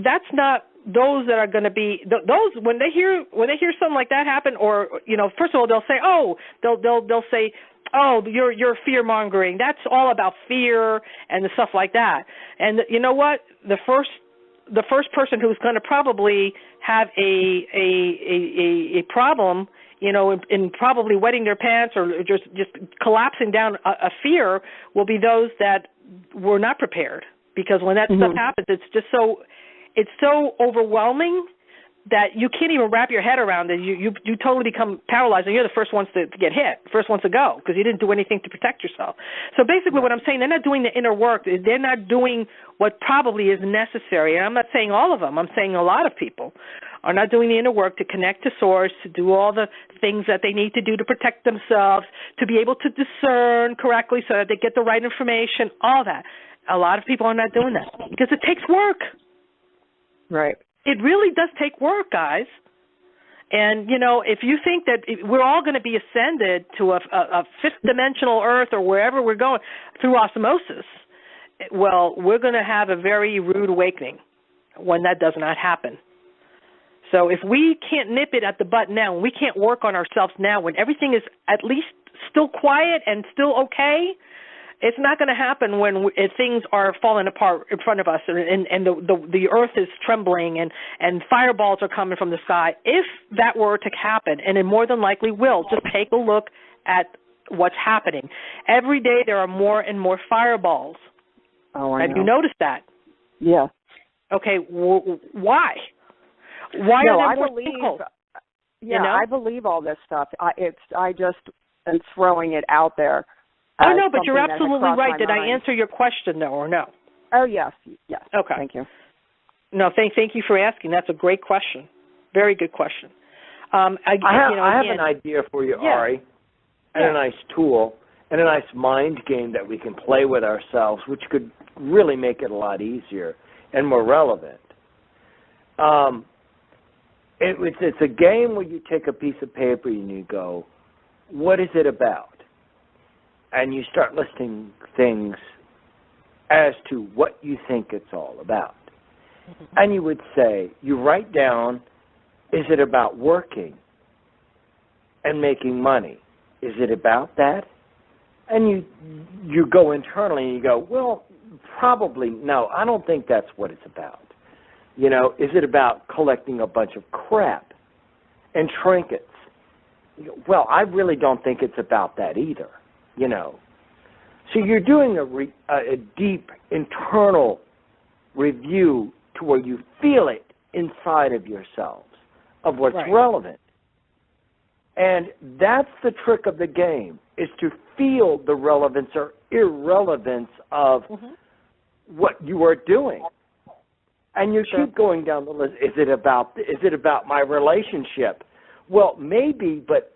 that's not those that are going to be those when they hear something like that happen, or first of all they'll say you're fear mongering. That's all about fear and the stuff like that. And you know what? The first person who's going to probably have a problem, in probably wetting their pants or just collapsing down a fear, will be those that were not prepared. Because when that stuff happens, it's so overwhelming that you can't even wrap your head around it. You totally become paralyzed, and you're the first ones to get hit, first ones to go, because you didn't do anything to protect yourself. So basically what I'm saying, they're not doing the inner work. They're not doing what probably is necessary. And I'm not saying all of them. I'm saying a lot of people are not doing the inner work to connect to source, to do all the things that they need to do to protect themselves, to be able to discern correctly so that they get the right information, all that. A lot of people are not doing that because it takes work. Right. It really does take work, guys. And, if you think that we're all going to be ascended to a fifth-dimensional Earth or wherever we're going through osmosis, well, we're going to have a very rude awakening when that does not happen. So if we can't nip it at the butt now, and we can't work on ourselves now, when everything is at least still quiet and still okay, it's not going to happen when things are falling apart in front of us and the earth is trembling and fireballs are coming from the sky. If that were to happen, and it more than likely will, just take a look at what's happening. Every day there are more and more fireballs. Oh, I know. Have you noticed that? Yeah. Okay, why? Why are there more sinkholes? Yeah, I believe all this stuff. I just am throwing it out there. Oh, no, but you're absolutely right. Did I answer your question, though, or no? Oh, yes. Okay. Thank you. No, thank you for asking. That's a great question. Very good question. I have an idea for you, Ari, and a nice tool and a nice mind game that we can play with ourselves, which could really make it a lot easier and more relevant. It's a game where you take a piece of paper and you go, what is it about? And you start listing things as to what you think it's all about. Mm-hmm. And you would say, you write down, is it about working and making money? Is it about that? And you go internally and you go, well, probably no, I don't think that's what it's about. Is it about collecting a bunch of crap and trinkets? You go, well, I really don't think it's about that either. So you're doing a deep internal review to where you feel it inside of yourselves of what's relevant. And that's the trick of the game, is to feel the relevance or irrelevance of what you are doing. And you keep going down the list. Is it about my relationship? Well, maybe, but,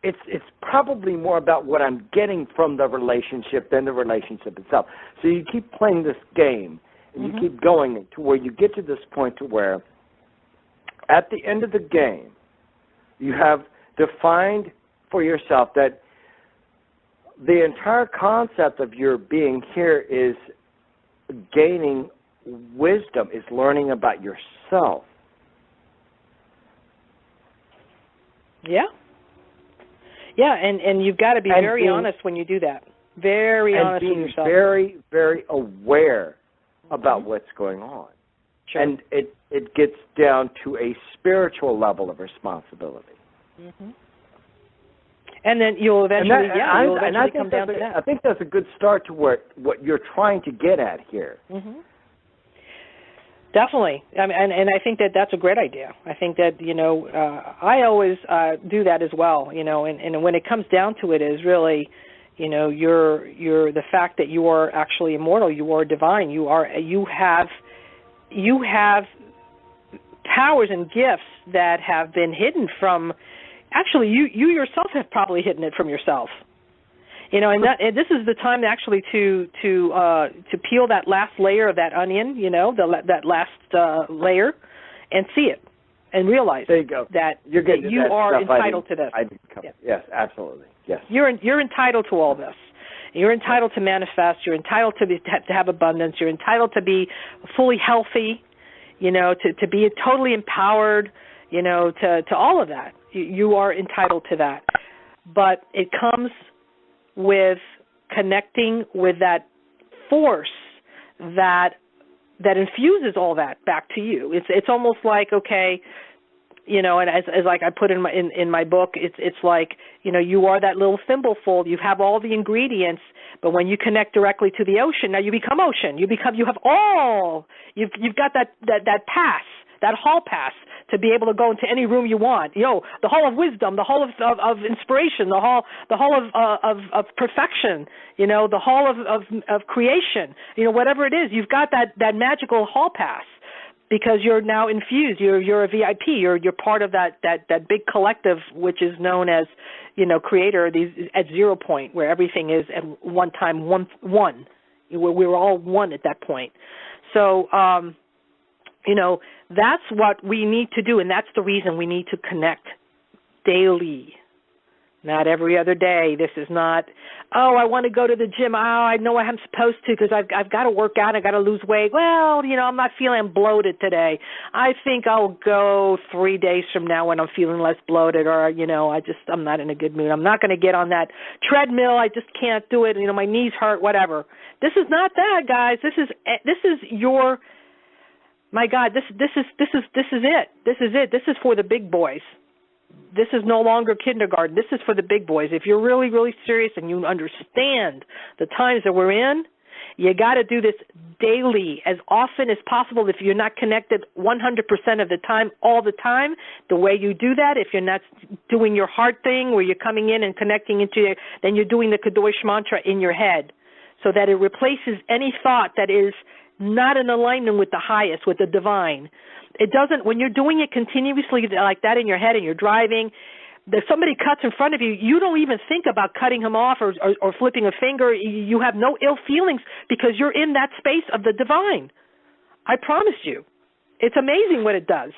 it's probably more about what I'm getting from the relationship than the relationship itself. So you keep playing this game, and you keep going to where you get to this point to where, at the end of the game, you have defined for yourself that the entire concept of your being here is gaining wisdom, is learning about yourself. Yeah. Yeah, and you've got to be very honest when you do that. Very honest with yourself. And being very, very aware about what's going on. Sure. And it gets down to a spiritual level of responsibility. And then you'll eventually, come down to that. I think that's a good start to what you're trying to get at here. Mm-hmm. Definitely. I mean, and I think that's a great idea. I think that, I always do that as well, and when it comes down to it is really, you're the fact that you are actually immortal, you are divine, you have powers and gifts that have been hidden from, actually you yourself have probably hidden it from yourself. And this is the time actually to peel that last layer of that onion, that last layer, and see it and realize that you are entitled to this. Yes, absolutely. Yes. You're entitled to all this. You're entitled to manifest. You're entitled to have abundance. You're entitled to be fully healthy. To be totally empowered. To all of that. You are entitled to that. But it comes with connecting with that force that infuses all that back to you. It's almost like, okay, and as like I put in my book, it's like, you are that little thimbleful. You have all the ingredients, but when you connect directly to the ocean, now you become ocean. You've got that pass, that hall pass, to be able to go into any room you want. The hall of wisdom, the hall of inspiration, the hall of perfection, the hall of creation, whatever it is, you've got that magical hall pass because you're now infused. You're a VIP. You're part of that big collective, which is known as, Creator, at 0 point, where everything is at one time one. We're all one at that point. So, that's what we need to do, and that's the reason we need to connect daily, not every other day. This is not, I want to go to the gym. I know I'm supposed to because I've got to work out. I've got to lose weight. Well, I'm not feeling bloated today. I think I'll go 3 days from now when I'm feeling less bloated, or, I'm not in a good mood. I'm not going to get on that treadmill. I just can't do it. My knees hurt, whatever. This is not that, guys. This is your... My God, this is it. This is it. This is for the big boys. This is no longer kindergarten. This is for the big boys. If you're really, really serious and you understand the times that we're in, you got to do this daily, as often as possible. If you're not connected 100% of the time, all the time, the way you do that, if you're not doing your heart thing where you're coming in and connecting then you're doing the Kadosh mantra in your head so that it replaces any thought that is not in alignment with the highest, with the divine. It doesn't, when you're doing it continuously like that in your head and you're driving, if somebody cuts in front of you, you don't even think about cutting him off or flipping a finger. You have no ill feelings because you're in that space of the divine. I promise you. It's amazing what it does.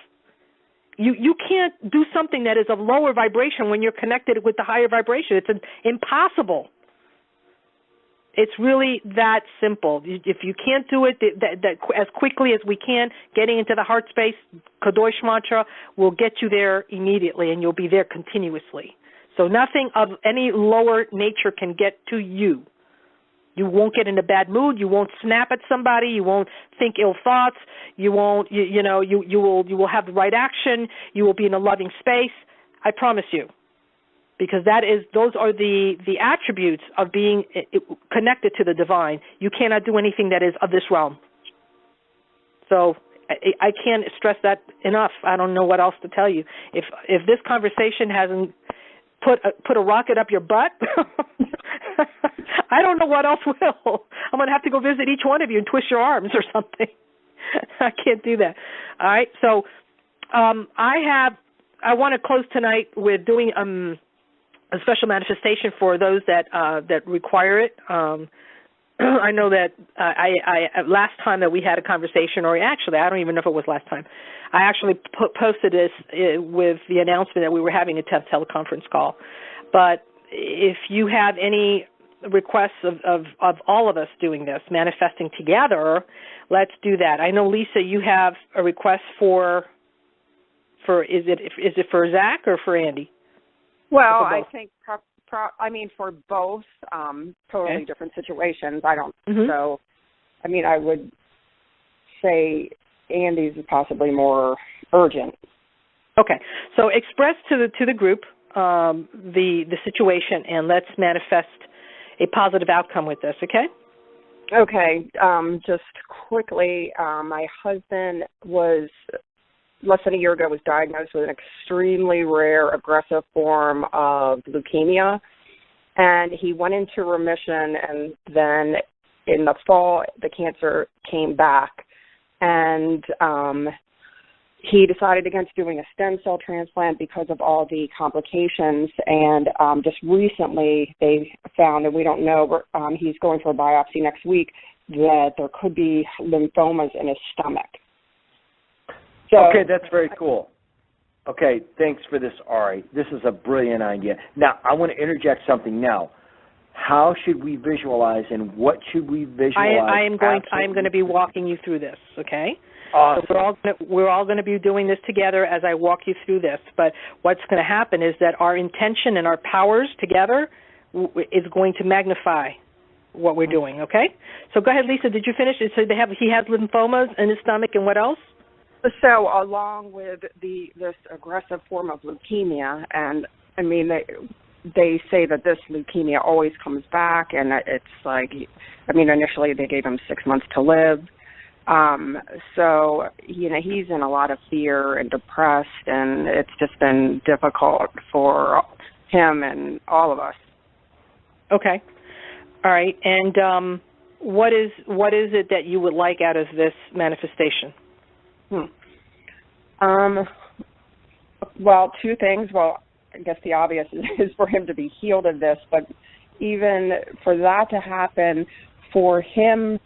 You can't do something that is of lower vibration when you're connected with the higher vibration. It's impossible. It's really that simple. If you can't do it that as quickly as we can, getting into the heart space, Kadosh mantra will get you there immediately, and you'll be there continuously. So nothing of any lower nature can get to you. You won't get in a bad mood. You won't snap at somebody. You won't think ill thoughts. You won't. You will have the right action. You will be in a loving space. I promise you. Because those are the attributes of being connected to the divine. You cannot do anything that is of this realm. So I can't stress that enough. I don't know what else to tell you. If this conversation hasn't put a rocket up your butt, I don't know what else will. I'm going to have to go visit each one of you and twist your arms or something. I can't do that. All right. So I want to close tonight with doing a special manifestation for those that require it. I know that I last time that we had a conversation, or actually I don't even know if it was last time, I actually posted this with the announcement that we were having a teleconference call. But if you have any requests of all of us doing this, manifesting together, let's do that. I know, Lisa, you have a request for is it for Zach or for Andy? Well, I think, for both, totally different situations. I don't, so, I would say Andy's is possibly more urgent. Okay, so express to the group the situation, and let's manifest a positive outcome with this, okay? Okay. Just quickly, my husband was, less than a year ago, was diagnosed with an extremely rare, aggressive form of leukemia, and he went into remission, and then in the fall, the cancer came back, and he decided against doing a stem cell transplant because of all the complications, and just recently they found, and we don't know, he's going for a biopsy next week, that there could be lymphomas in his stomach. So, okay, that's very cool. Okay, thanks for this, Ari. This is a brilliant idea. Now, I want to interject something now. How should we visualize, and what should we visualize? I am going to be walking you through this, okay? Awesome. So we're all going to be doing this together as I walk you through this. But what's going to happen is that our intention and our powers together is going to magnify what we're doing, okay? So go ahead, Lisa. Did you finish? So he has lymphomas in his stomach, and what else? So along with this aggressive form of leukemia, and I mean they say that this leukemia always comes back, and it's like, I mean, initially they gave him 6 months to live. So, you know, he's in a lot of fear and depressed, and it's just been difficult for him and all of us. Okay. All right. And what is it that you would like out of this manifestation? Well, two things. Well, I guess the obvious is for him to be healed of this, but even for that to happen, for him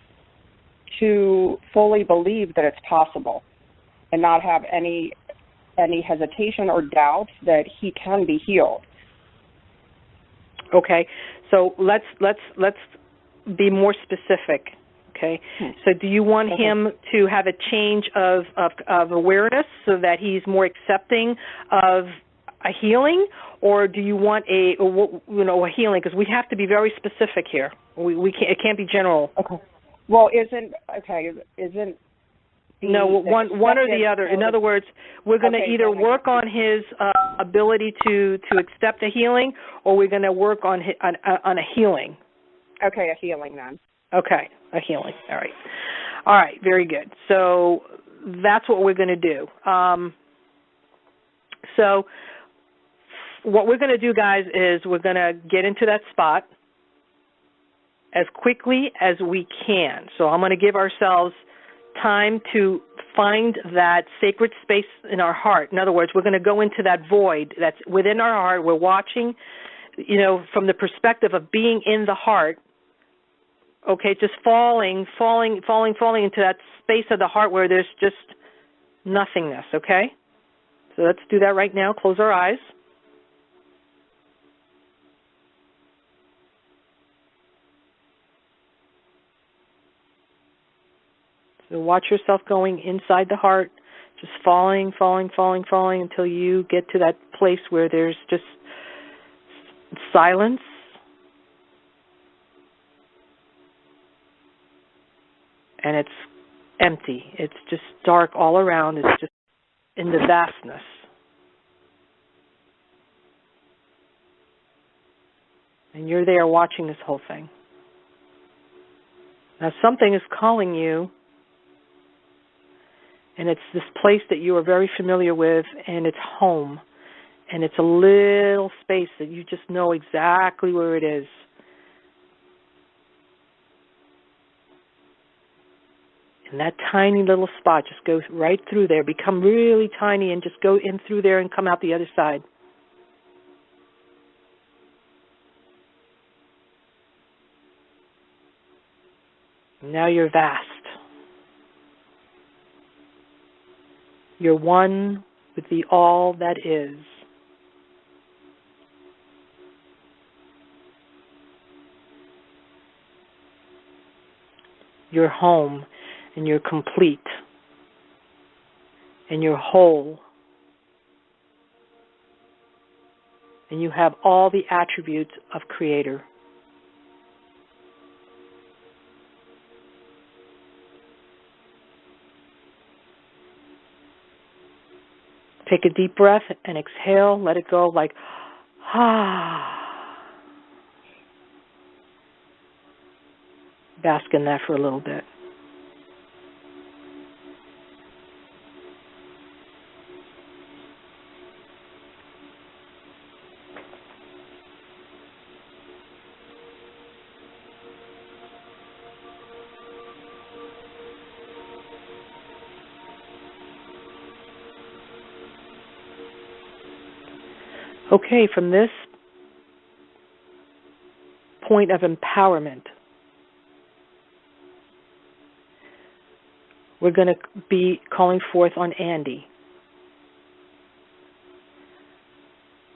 to fully believe that it's possible and not have any hesitation or doubt that he can be healed. Okay. So let's be more specific. Okay. So do you want him to have a change of awareness so that he's more accepting of a healing, or do you want a healing? Because we have to be very specific here. We can't. It can't be general. Okay. Well, isn't no one or the other. In other words, we're going to either work on his ability to accept a healing, or we're going to work on a healing. Okay, a healing then. Okay, a healing. All right, very good. So that's what we're going to do. So what we're going to do, guys, is we're going to get into that spot as quickly as we can. So I'm going to give ourselves time to find that sacred space in our heart. In other words, we're going to go into that void that's within our heart. We're watching, from the perspective of being in the heart. Okay, just falling into that space of the heart where there's just nothingness, okay? So let's do that right now. Close our eyes. So watch yourself going inside the heart, just falling until you get to that place where there's just silence. And it's empty. It's just dark all around. It's just in the vastness. And you're there watching this whole thing. Now something is calling you, and it's this place that you are very familiar with, and it's home. And it's a little space that you just know exactly where it is. And that tiny little spot, just go right through there, become really tiny, and just go in through there and come out the other side. Now you're vast. You're one with the all that is. You're home. And you're complete, and you're whole, and you have all the attributes of Creator. Take a deep breath and exhale. Let it go like, Bask in that for a little bit. Okay, from this point of empowerment, we're going to be calling forth on Andy.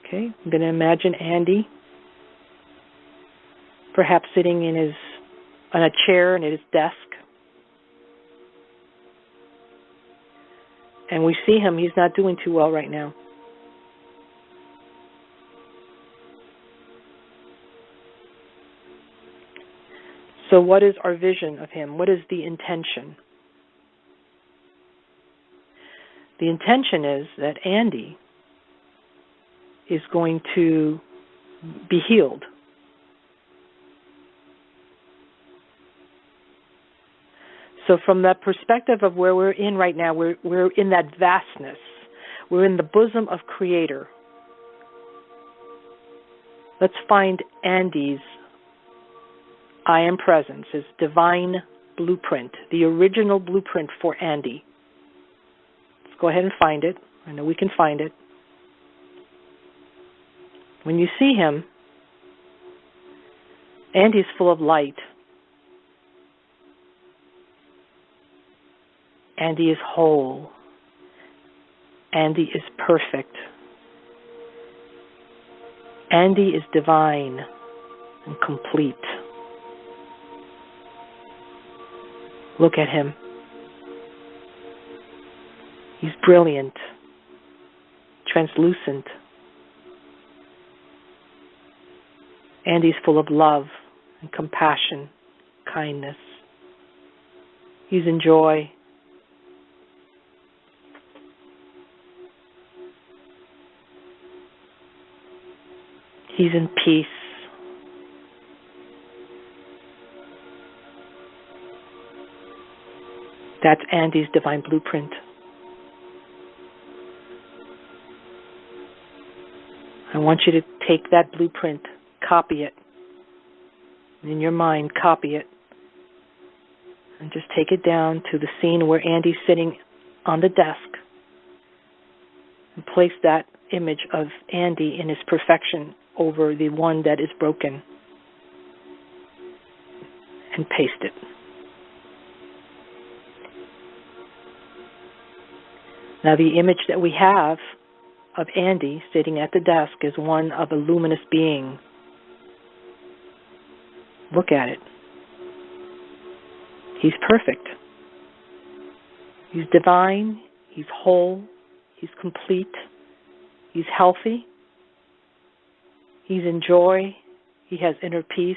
Okay, I'm going to imagine Andy perhaps sitting on a chair and at his desk. And we see him, he's not doing too well right now. So what is our vision of him? What is the intention? The intention is that Andy is going to be healed. So from that perspective of where we're in right now, we're in that vastness. We're in the bosom of Creator. Let's find Andy's I am presence, his divine blueprint, the original blueprint for Andy. Let's go ahead and find it. I know we can find it. When you see him, Andy's full of light. Andy is whole. Andy is perfect. Andy is divine and complete. Look at him. He's brilliant, translucent. Andy's full of love and compassion, kindness. He's in joy. He's in peace. That's Andy's divine blueprint. I want you to take that blueprint, copy it. In your mind, copy it. And just take it down to the scene where Andy's sitting on the desk. And place that image of Andy in his perfection over the one that is broken. And paste it. Now the image that we have of Andy sitting at the desk is one of a luminous being. Look at it. He's perfect. He's divine. He's whole. He's complete. He's healthy. He's in joy. He has inner peace.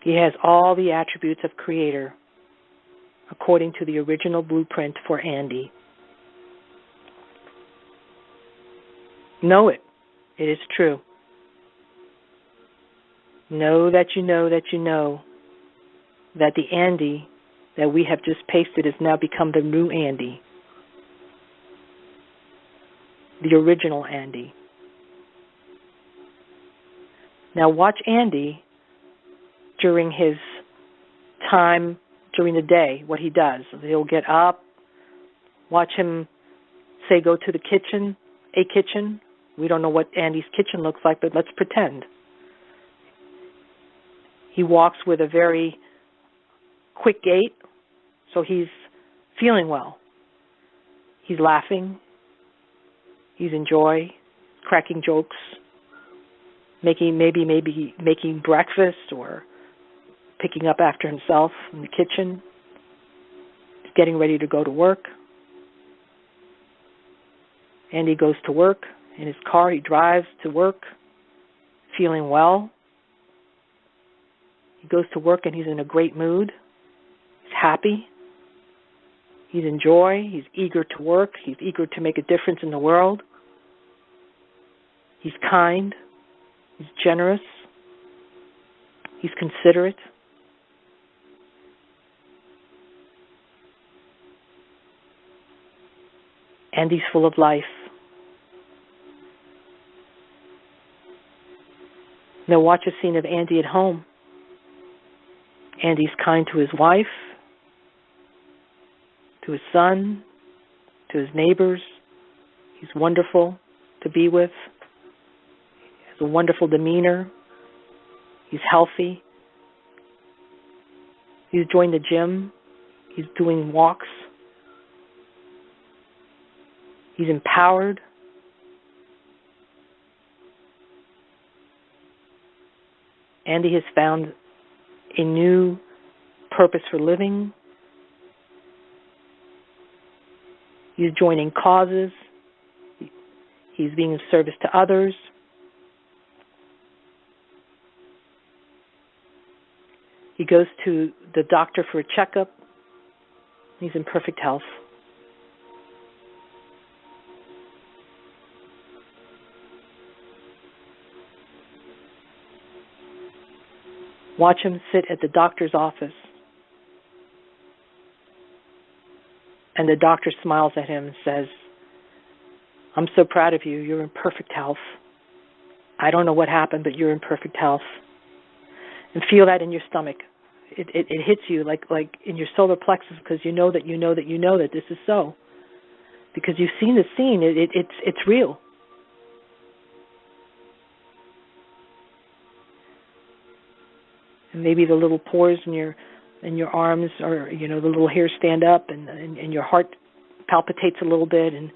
He has all the attributes of Creator, according to the original blueprint for Andy. Know it. It is true. Know that you know that you know that the Andy that we have just pasted has now become the new Andy, the original Andy. Now watch Andy during his time during the day, what he does. He'll get up, watch him, say, go to the kitchen, a kitchen. We don't know what Andy's kitchen looks like, but let's pretend. He walks with a very quick gait, so he's feeling well. He's laughing. He's in joy, cracking jokes, maybe making breakfast or picking up after himself in the kitchen. He's getting ready to go to work. Andy goes to work in his car. He drives to work, feeling well. He goes to work and he's in a great mood. He's happy. He's in joy. He's eager to work. He's eager to make a difference in the world. He's kind. He's generous. He's considerate. And he's full of life. Now watch a scene of Andy at home. Andy's kind to his wife, to his son, to his neighbors. He's wonderful to be with. He has a wonderful demeanor. He's healthy. He's joined the gym. He's doing walks. He's empowered. Andy has found a new purpose for living. He's joining causes. He's being of service to others. He goes to the doctor for a checkup. He's in perfect health. Watch him sit at the doctor's office. And the doctor smiles at him and says, "I'm so proud of you. You're in perfect health. I don't know what happened, but you're in perfect health." And feel that in your stomach. It hits you like in your solar plexus, because you know that this is so. Because you've seen the scene. It's real. And maybe the little pores in your arms, or the little hairs stand up, and your heart palpitates a little bit, and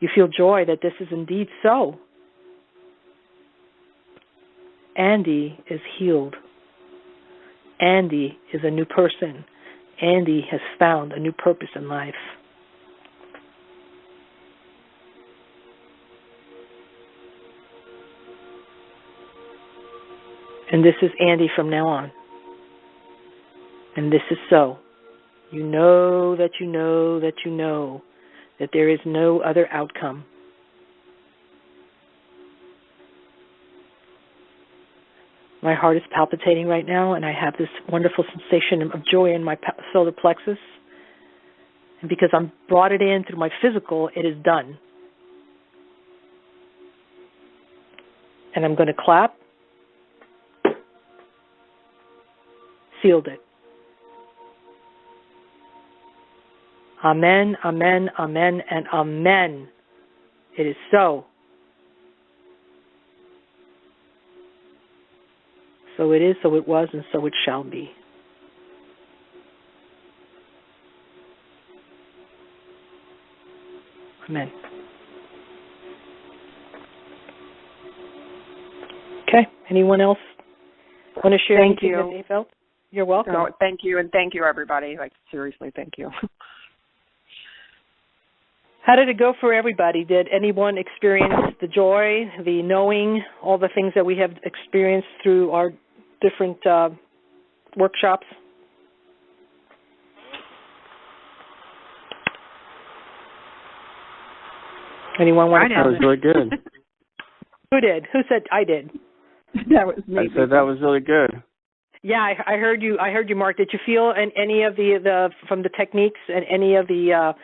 you feel joy that this is indeed so. Andy is healed. Andy is a new person. Andy has found a new purpose in life. And this is Andy from now on. And this is so. You know that you know that you know that there is no other outcome. My heart is palpitating right now, and I have this wonderful sensation of joy in my solar plexus. And because I brought it in through my physical, it is done. And I'm going to clap. Sealed it. Amen, amen, amen, and amen. It is so. So it is, so it was, and so it shall be. Amen. Okay. Anyone else want to share anything that they felt? You're welcome. No, thank you, and thank you, everybody. Seriously, thank you. How did it go for everybody? Did anyone experience the joy, the knowing, all the things that we have experienced through our different workshops? Anyone want to comment? That was really good. Who did? Who said I did? That was me. I said that was really good. Yeah, I heard you. I heard you, Mark. Did you feel any of the from the techniques and any of the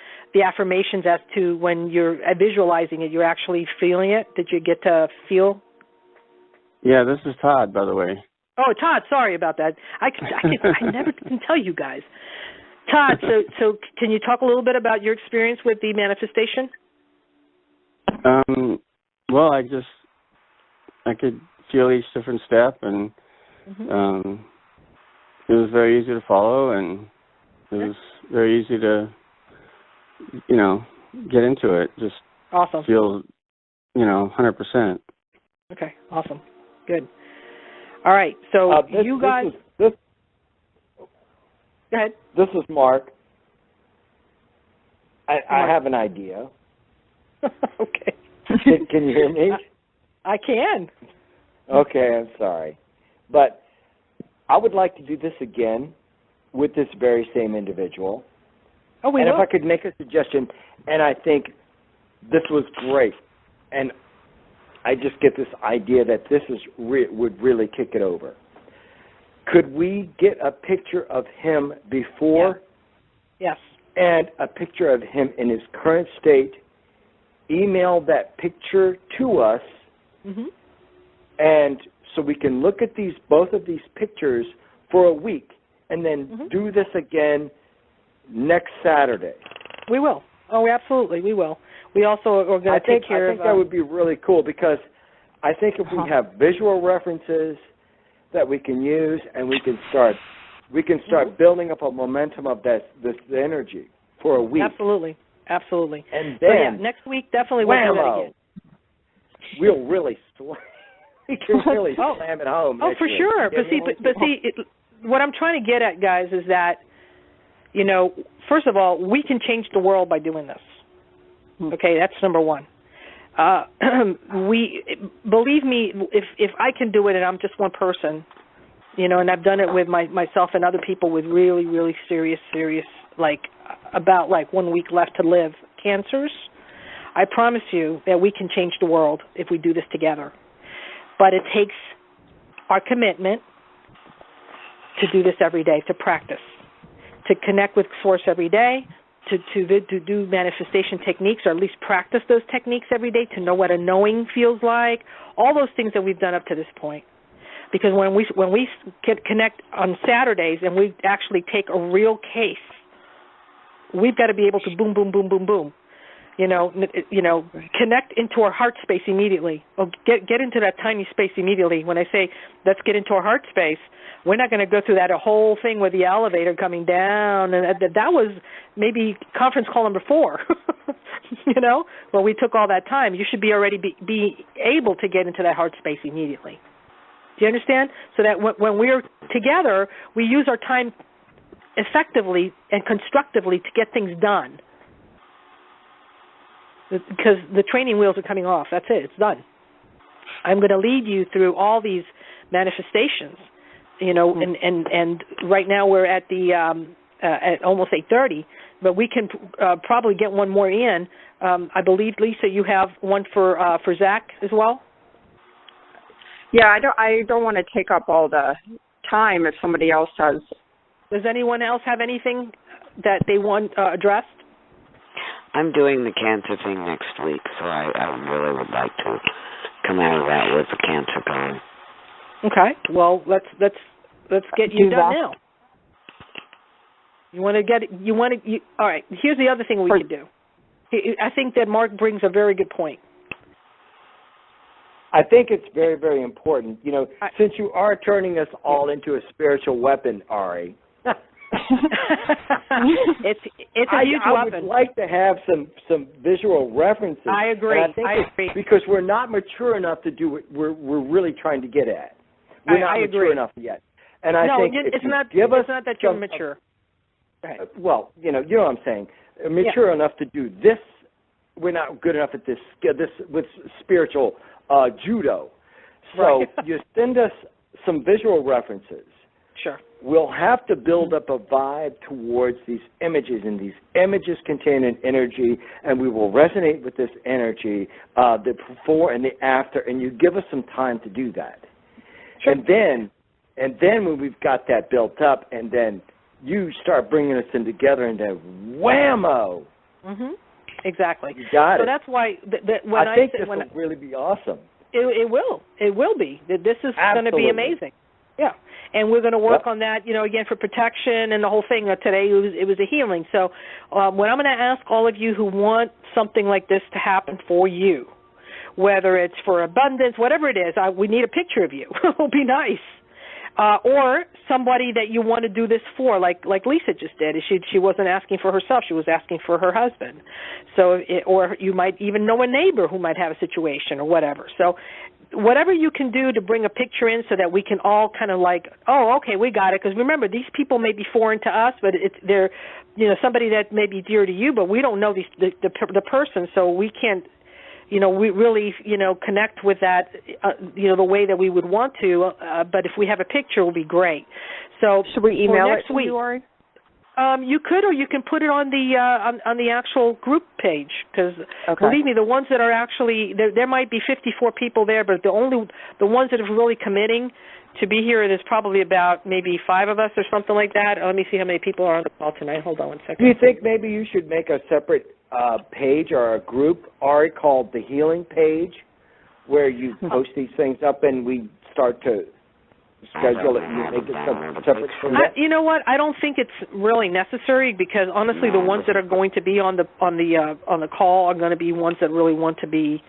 affirmations as to when you're visualizing it, you're actually feeling it? Did you get to feel? Yeah, this is Todd, by the way. Oh, Todd. Sorry about that. I never can tell you guys. Todd, so can you talk a little bit about your experience with the manifestation? Well, I could feel each different step, and it was very easy to follow, and it was very easy to, get into it. Just awesome. Feel, 100%. Okay, awesome. Good. All right, so you guys... Go ahead. This is Mark. I have an idea. Okay. Can you hear me? I can. Okay, I'm sorry. But I would like to do this again with this very same individual. Oh, we will. And if I could make a suggestion, and I think this was great, and I just get this idea that this is would really kick it over. Could we get a picture of him before? Yes. And a picture of him in his current state, email that picture to us, and so we can look at both of these pictures for a week, and then do this again next Saturday. We will. Oh, absolutely, we will. We also are going to take care of... I think that would be really cool, because I think if we have visual references that we can use, and we can start building up a momentum of this energy for a week. Absolutely. And then next week definitely we'll do that again. We'll really we can really slam it home. Oh, for sure. But see, what I'm trying to get at, guys, is that first of all, we can change the world by doing this. Okay, that's number one. Believe me, if I can do it, and I'm just one person, and I've done it with myself and other people with really, really serious, about 1 week left to live cancers, I promise you that we can change the world if we do this together. But it takes our commitment to do this every day, to practice, to connect with Source every day, to do manifestation techniques, or at least practice those techniques every day, to know what a knowing feels like, all those things that we've done up to this point. Because when we connect on Saturdays and we actually take a real case, we've got to be able to boom, boom, boom, boom, boom. Connect into our heart space immediately. Or get into that tiny space immediately. When I say let's get into our heart space, we're not going to go through that whole thing with the elevator coming down. And that was maybe conference call number 4, where we took all that time. You should be already be able to get into that heart space immediately. Do you understand? So that when we're together, we use our time effectively and constructively to get things done. Because the training wheels are coming off. That's it. It's done. I'm going to lead you through all these manifestations, and right now we're at at almost 8:30, but we can probably get one more in. I believe, Lisa, you have one for Zach as well. Yeah, I don't want to take up all the time if somebody else does. Does anyone else have anything that they want addressed? I'm doing the cancer thing next week, so I really would like to come out of that with the cancer going. Okay. Well, let's get you done now. You want to get you want to. All right. Here's the other thing we could do. I think that Mark brings a very good point. I think it's very, very important. Since you are turning us all into a spiritual weapon, Ari. it's a huge weapon. I would like to have some visual references. I agree. I agree. Because we're not mature enough to do what we're really trying to get at. We're not mature enough yet. And I think it's not that you're mature. Well, you know what I'm saying. Mature enough to do this. We're not good enough at this with spiritual judo. So you send us some visual references. Sure. We'll have to build up a vibe towards these images, and these images contain an energy, and we will resonate with this energy, the before and the after, and you give us some time to do that. Sure. And then when we've got that built up, and then you start bringing us in together, and then whammo! Mm-hmm. Exactly. You got it. So that's why I think this will really be awesome. It will. It will be. This is going to be amazing. Yeah. And we're going to work on that, again, for protection and the whole thing. Today it was a healing. So what I'm going to ask all of you who want something like this to happen for you, whether it's for abundance, whatever it is, we need a picture of you. It'll be nice. Or somebody that you want to do this for, like Lisa just did. She wasn't asking for herself; she was asking for her husband. So, or you might even know a neighbor who might have a situation or whatever. So, whatever you can do to bring a picture in, so that we can all kind of okay, we got it. Because remember, these people may be foreign to us, but they're somebody that may be dear to you, but we don't know the person, so we can't. We really, connect with that, the way that we would want to. But if we have a picture, it will be great. So should we email next it week, to you, Ari? You could, or you can put it on the actual group page. Because believe me, the ones that are actually there might be 54 people there, but the ones that are really committing to be here, there's probably about maybe 5 of us or something like that. Let me see how many people are on the call tonight. Hold on one second. Do you think maybe you should make a separate page or a group, Ari, called the Healing Page, where you post these things up and we start to schedule it and you make it separate from that? You know what? I don't think it's really necessary because honestly, the ones that are going to be on the call are going to be ones that really want to be.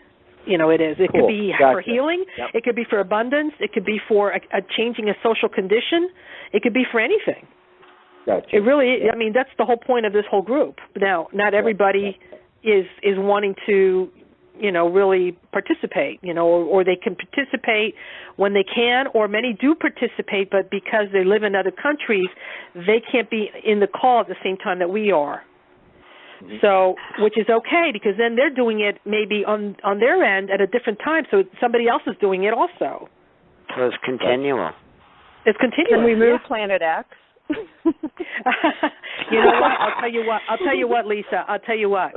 It is. It could be for healing. Yep. It could be for abundance. It could be for a changing a social condition. It could be for anything. Gotcha. It really. I mean, that's the whole point of this whole group. Now, not everybody is wanting to, really participate. Or they can participate when they can, or many do participate, but because they live in other countries, they can't be in the call at the same time that we are. So, which is okay because then they're doing it maybe on their end at a different time, so somebody else is doing it also. So it's continual. It's continual. Can we move Planet X? You know what? I'll tell you what, Lisa. I'll tell you what.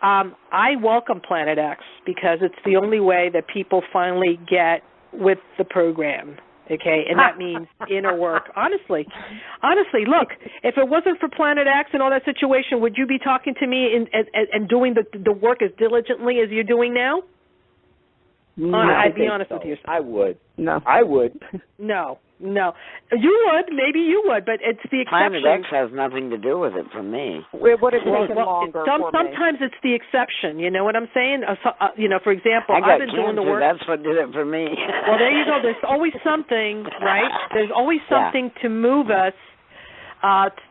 I welcome Planet X because it's the only way that people finally get with the program. Okay, and that means inner work. Honestly, look, if it wasn't for Planet X and all that situation, would you be talking to me and doing the work as diligently as you're doing now? No, I'd be honest with you. I would. No. I would. No. You would. Maybe you would, but it's the exception. Planet X has nothing to do with it for me. It would have taken longer for me. Sometimes it's the exception. You know what I'm saying? For example, I've been doing the work. That's what did it for me. Well, there you go. There's always something, right? There's always something to move us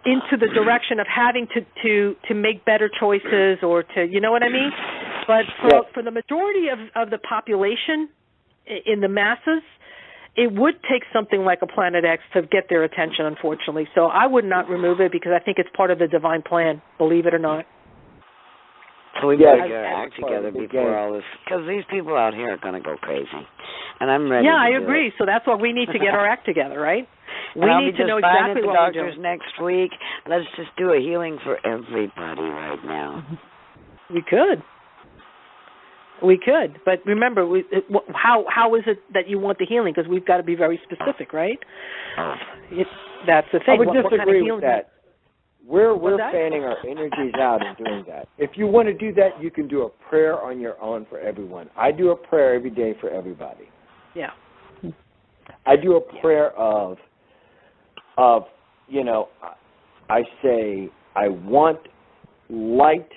into the direction of having to make better choices or to, you know what I mean? But for the majority of the population in the masses, it would take something like a Planet X to get their attention, unfortunately. So I would not remove it because I think it's part of the divine plan, believe it or not. So we better get our act together before all this, because these people out here are going to go crazy. And I'm ready to I agree. So that's why we need to get our act together, right? We need to know exactly what we're doing. Next week. Let's just do a healing for everybody right now. We could. But remember, how is it that you want the healing? Because we've got to be very specific, right? That's the thing. I would disagree kind of with that. We're fanning our energies out and doing that. If you want to do that, you can do a prayer on your own for everyone. I do a prayer every day for everybody. Yeah. I do a prayer of I say I want light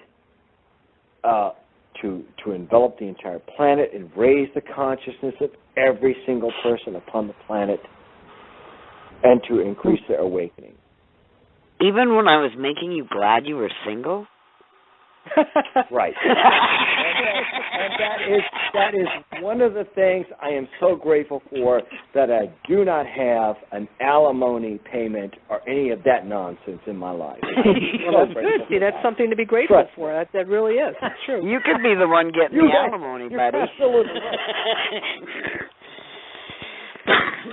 to envelop the entire planet and raise the consciousness of every single person upon the planet and to increase their awakening. Even when I was making you glad you were single? Right. and that is one of the things I am so grateful for, that I do not have an alimony payment or any of that nonsense in my life. Well, that's good. See, that's something to be grateful for. That really is. That's true. You could be the one getting the alimony, buddy. Absolutely right.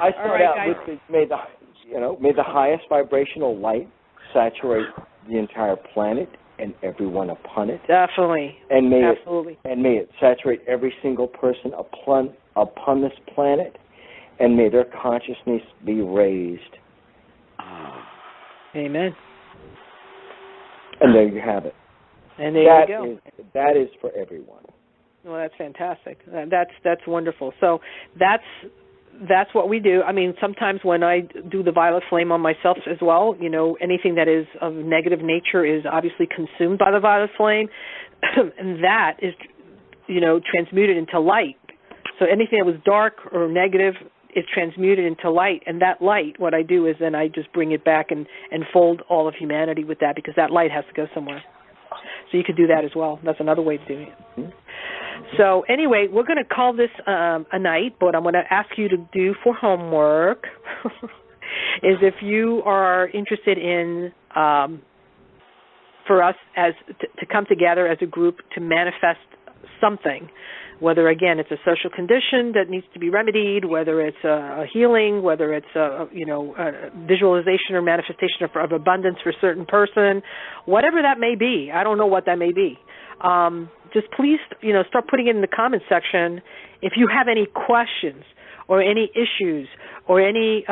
I start out with may the highest vibrational light saturate the entire planet and everyone upon it. Definitely. And may Absolutely. May it saturate every single person upon this planet, and may their consciousness be raised. Amen. And there you have it. And there you go. That is for everyone. Well, that's fantastic. That's wonderful. So that's what we do. I mean, sometimes when I do the violet flame on myself as well, anything that is of negative nature is obviously consumed by the violet flame, and that is, transmuted into light. So anything that was dark or negative is transmuted into light, and that light, what I do is then I just bring it back and fold all of humanity with that, because that light has to go somewhere. So you could do that as well. That's another way of doing it. Mm-hmm. So anyway, we're going to call this a night, but I'm going to ask you to do for homework is if you are interested in for us to come together as a group to manifest something, whether, again, it's a social condition that needs to be remedied, whether it's a healing, whether it's a visualization or manifestation of abundance for a certain person, whatever that may be. I don't know what that may be. Just please, start putting it in the comments section if you have any questions or any issues or any,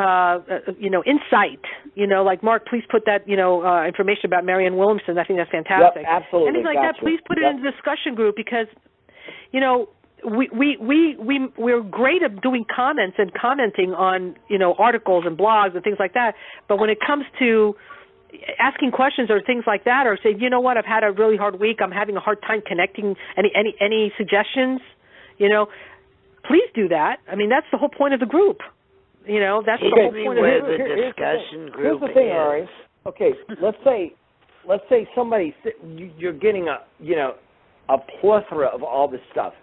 insight. Like Mark, please put that, information about Marianne Williamson. I think that's fantastic. Yep, absolutely. Anything like that, please put it in the discussion group because, we're great at doing comments and commenting on, articles and blogs and things like that. But when it comes to asking questions or things like that, or say, you know what, I've had a really hard week, I'm having a hard time connecting, any suggestions, please do that. I mean, that's the whole point of the group. That's the whole point of the discussion group. Here's the thing, Ari. Okay, let's say somebody, you're getting a plethora of all this stuff.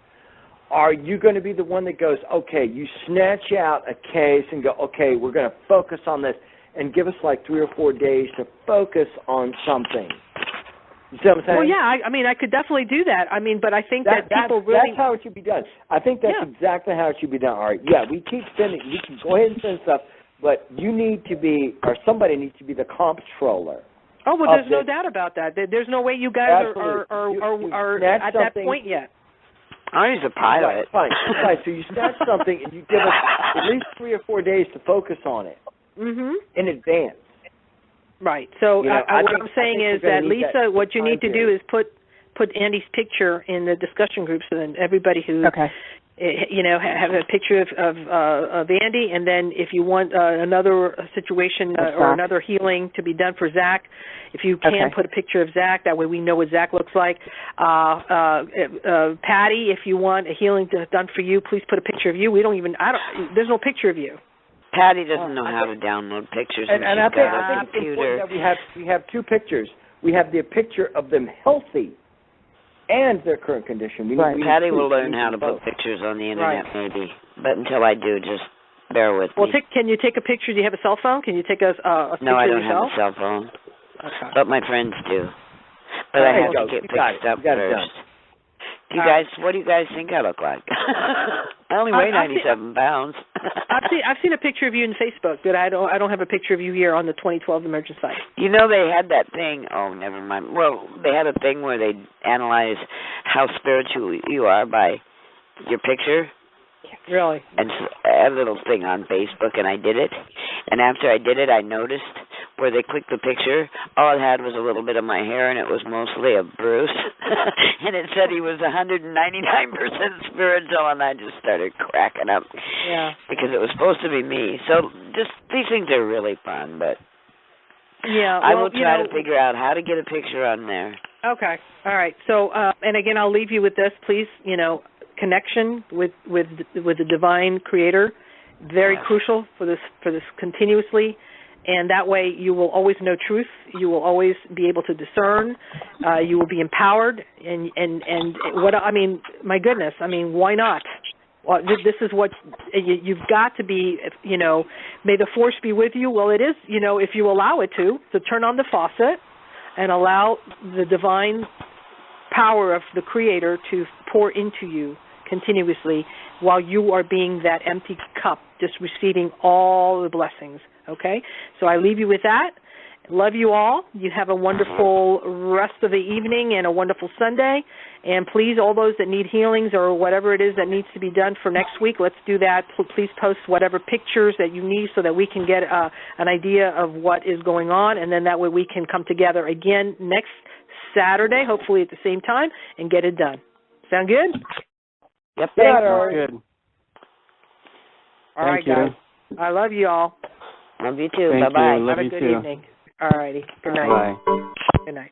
Are you going to be the one that goes, okay, you snatch out a case and go, okay, we're going to focus on this, and give us like 3 or 4 days to focus on something? You see what I'm saying? Well, yeah, I could definitely do that. but I think that people really... That's how it should be done. I think that's exactly how it should be done, Ari. Yeah, we keep sending, you can go ahead and send stuff, but you need to be, or somebody needs to be the comptroller. Oh, well, there's no doubt about that. There's no way you guys are at that point yet. Ari's a pilot. Fine. So you snatch something and you give us at least 3 or 4 days to focus on it in advance. Right. So what I'm saying is that, Lisa, what you need to do is put Andy's picture in the discussion group so that everybody who, have a picture of Andy, and then if you want another situation or another healing to be done for Zach, if you can put a picture of Zach, that way we know what Zach looks like. Patty, if you want a healing done for you, please put a picture of you. There's no picture of you. Patty doesn't know how to download pictures, and I think it's important that we have 2 pictures. We have the picture of them healthy and their current condition. Patty will learn how to put pictures on the internet, maybe, but until I do, just bear with me. Can you take a picture? Do you have a cell phone? Can you take a picture of yourself? No, I don't have a cell phone, but my friends do. But I have to get fixed up first. What do you guys think I look like? I only weigh 97 pounds. I've seen a picture of you in Facebook, but I don't have a picture of you here on the 2012 Emergence site. They had that thing. Oh, never mind. Well, they had a thing where they analyze how spiritual you are by your picture. Really? And a little thing on Facebook, and I did it. And after I did it, I noticed where they clicked the picture, all it had was a little bit of my hair, and it was mostly of Bruce. And it said he was 199% spiritual, and I just started cracking up. Yeah. Because it was supposed to be me. So these things are really fun, but I will try to figure out how to get a picture on there. Okay. All right. So, and again, I'll leave you with this, please. Connection with the divine creator, very crucial for this continuously. And that way you will always know truth. You will always be able to discern. You will be empowered. And my goodness, why not? Well, this is what you've got to be, may the force be with you. Well, it is, if you allow it to turn on the faucet and allow the divine power of the Creator to pour into you continuously while you are being that empty cup, just receiving all the blessings. Okay? So I leave you with that. Love you all. You have a wonderful rest of the evening and a wonderful Sunday. And please, all those that need healings or whatever it is that needs to be done for next week, let's do that. Please post whatever pictures that you need so that we can get an idea of what is going on, and then that way we can come together again next Saturday, hopefully at the same time, and get it done. Sound good? Yep. Good. All right, guys. I love you all. Love you too. Thank Bye-bye. you. Love Have a you good too. evening. All righty. Good night. Bye. Good night.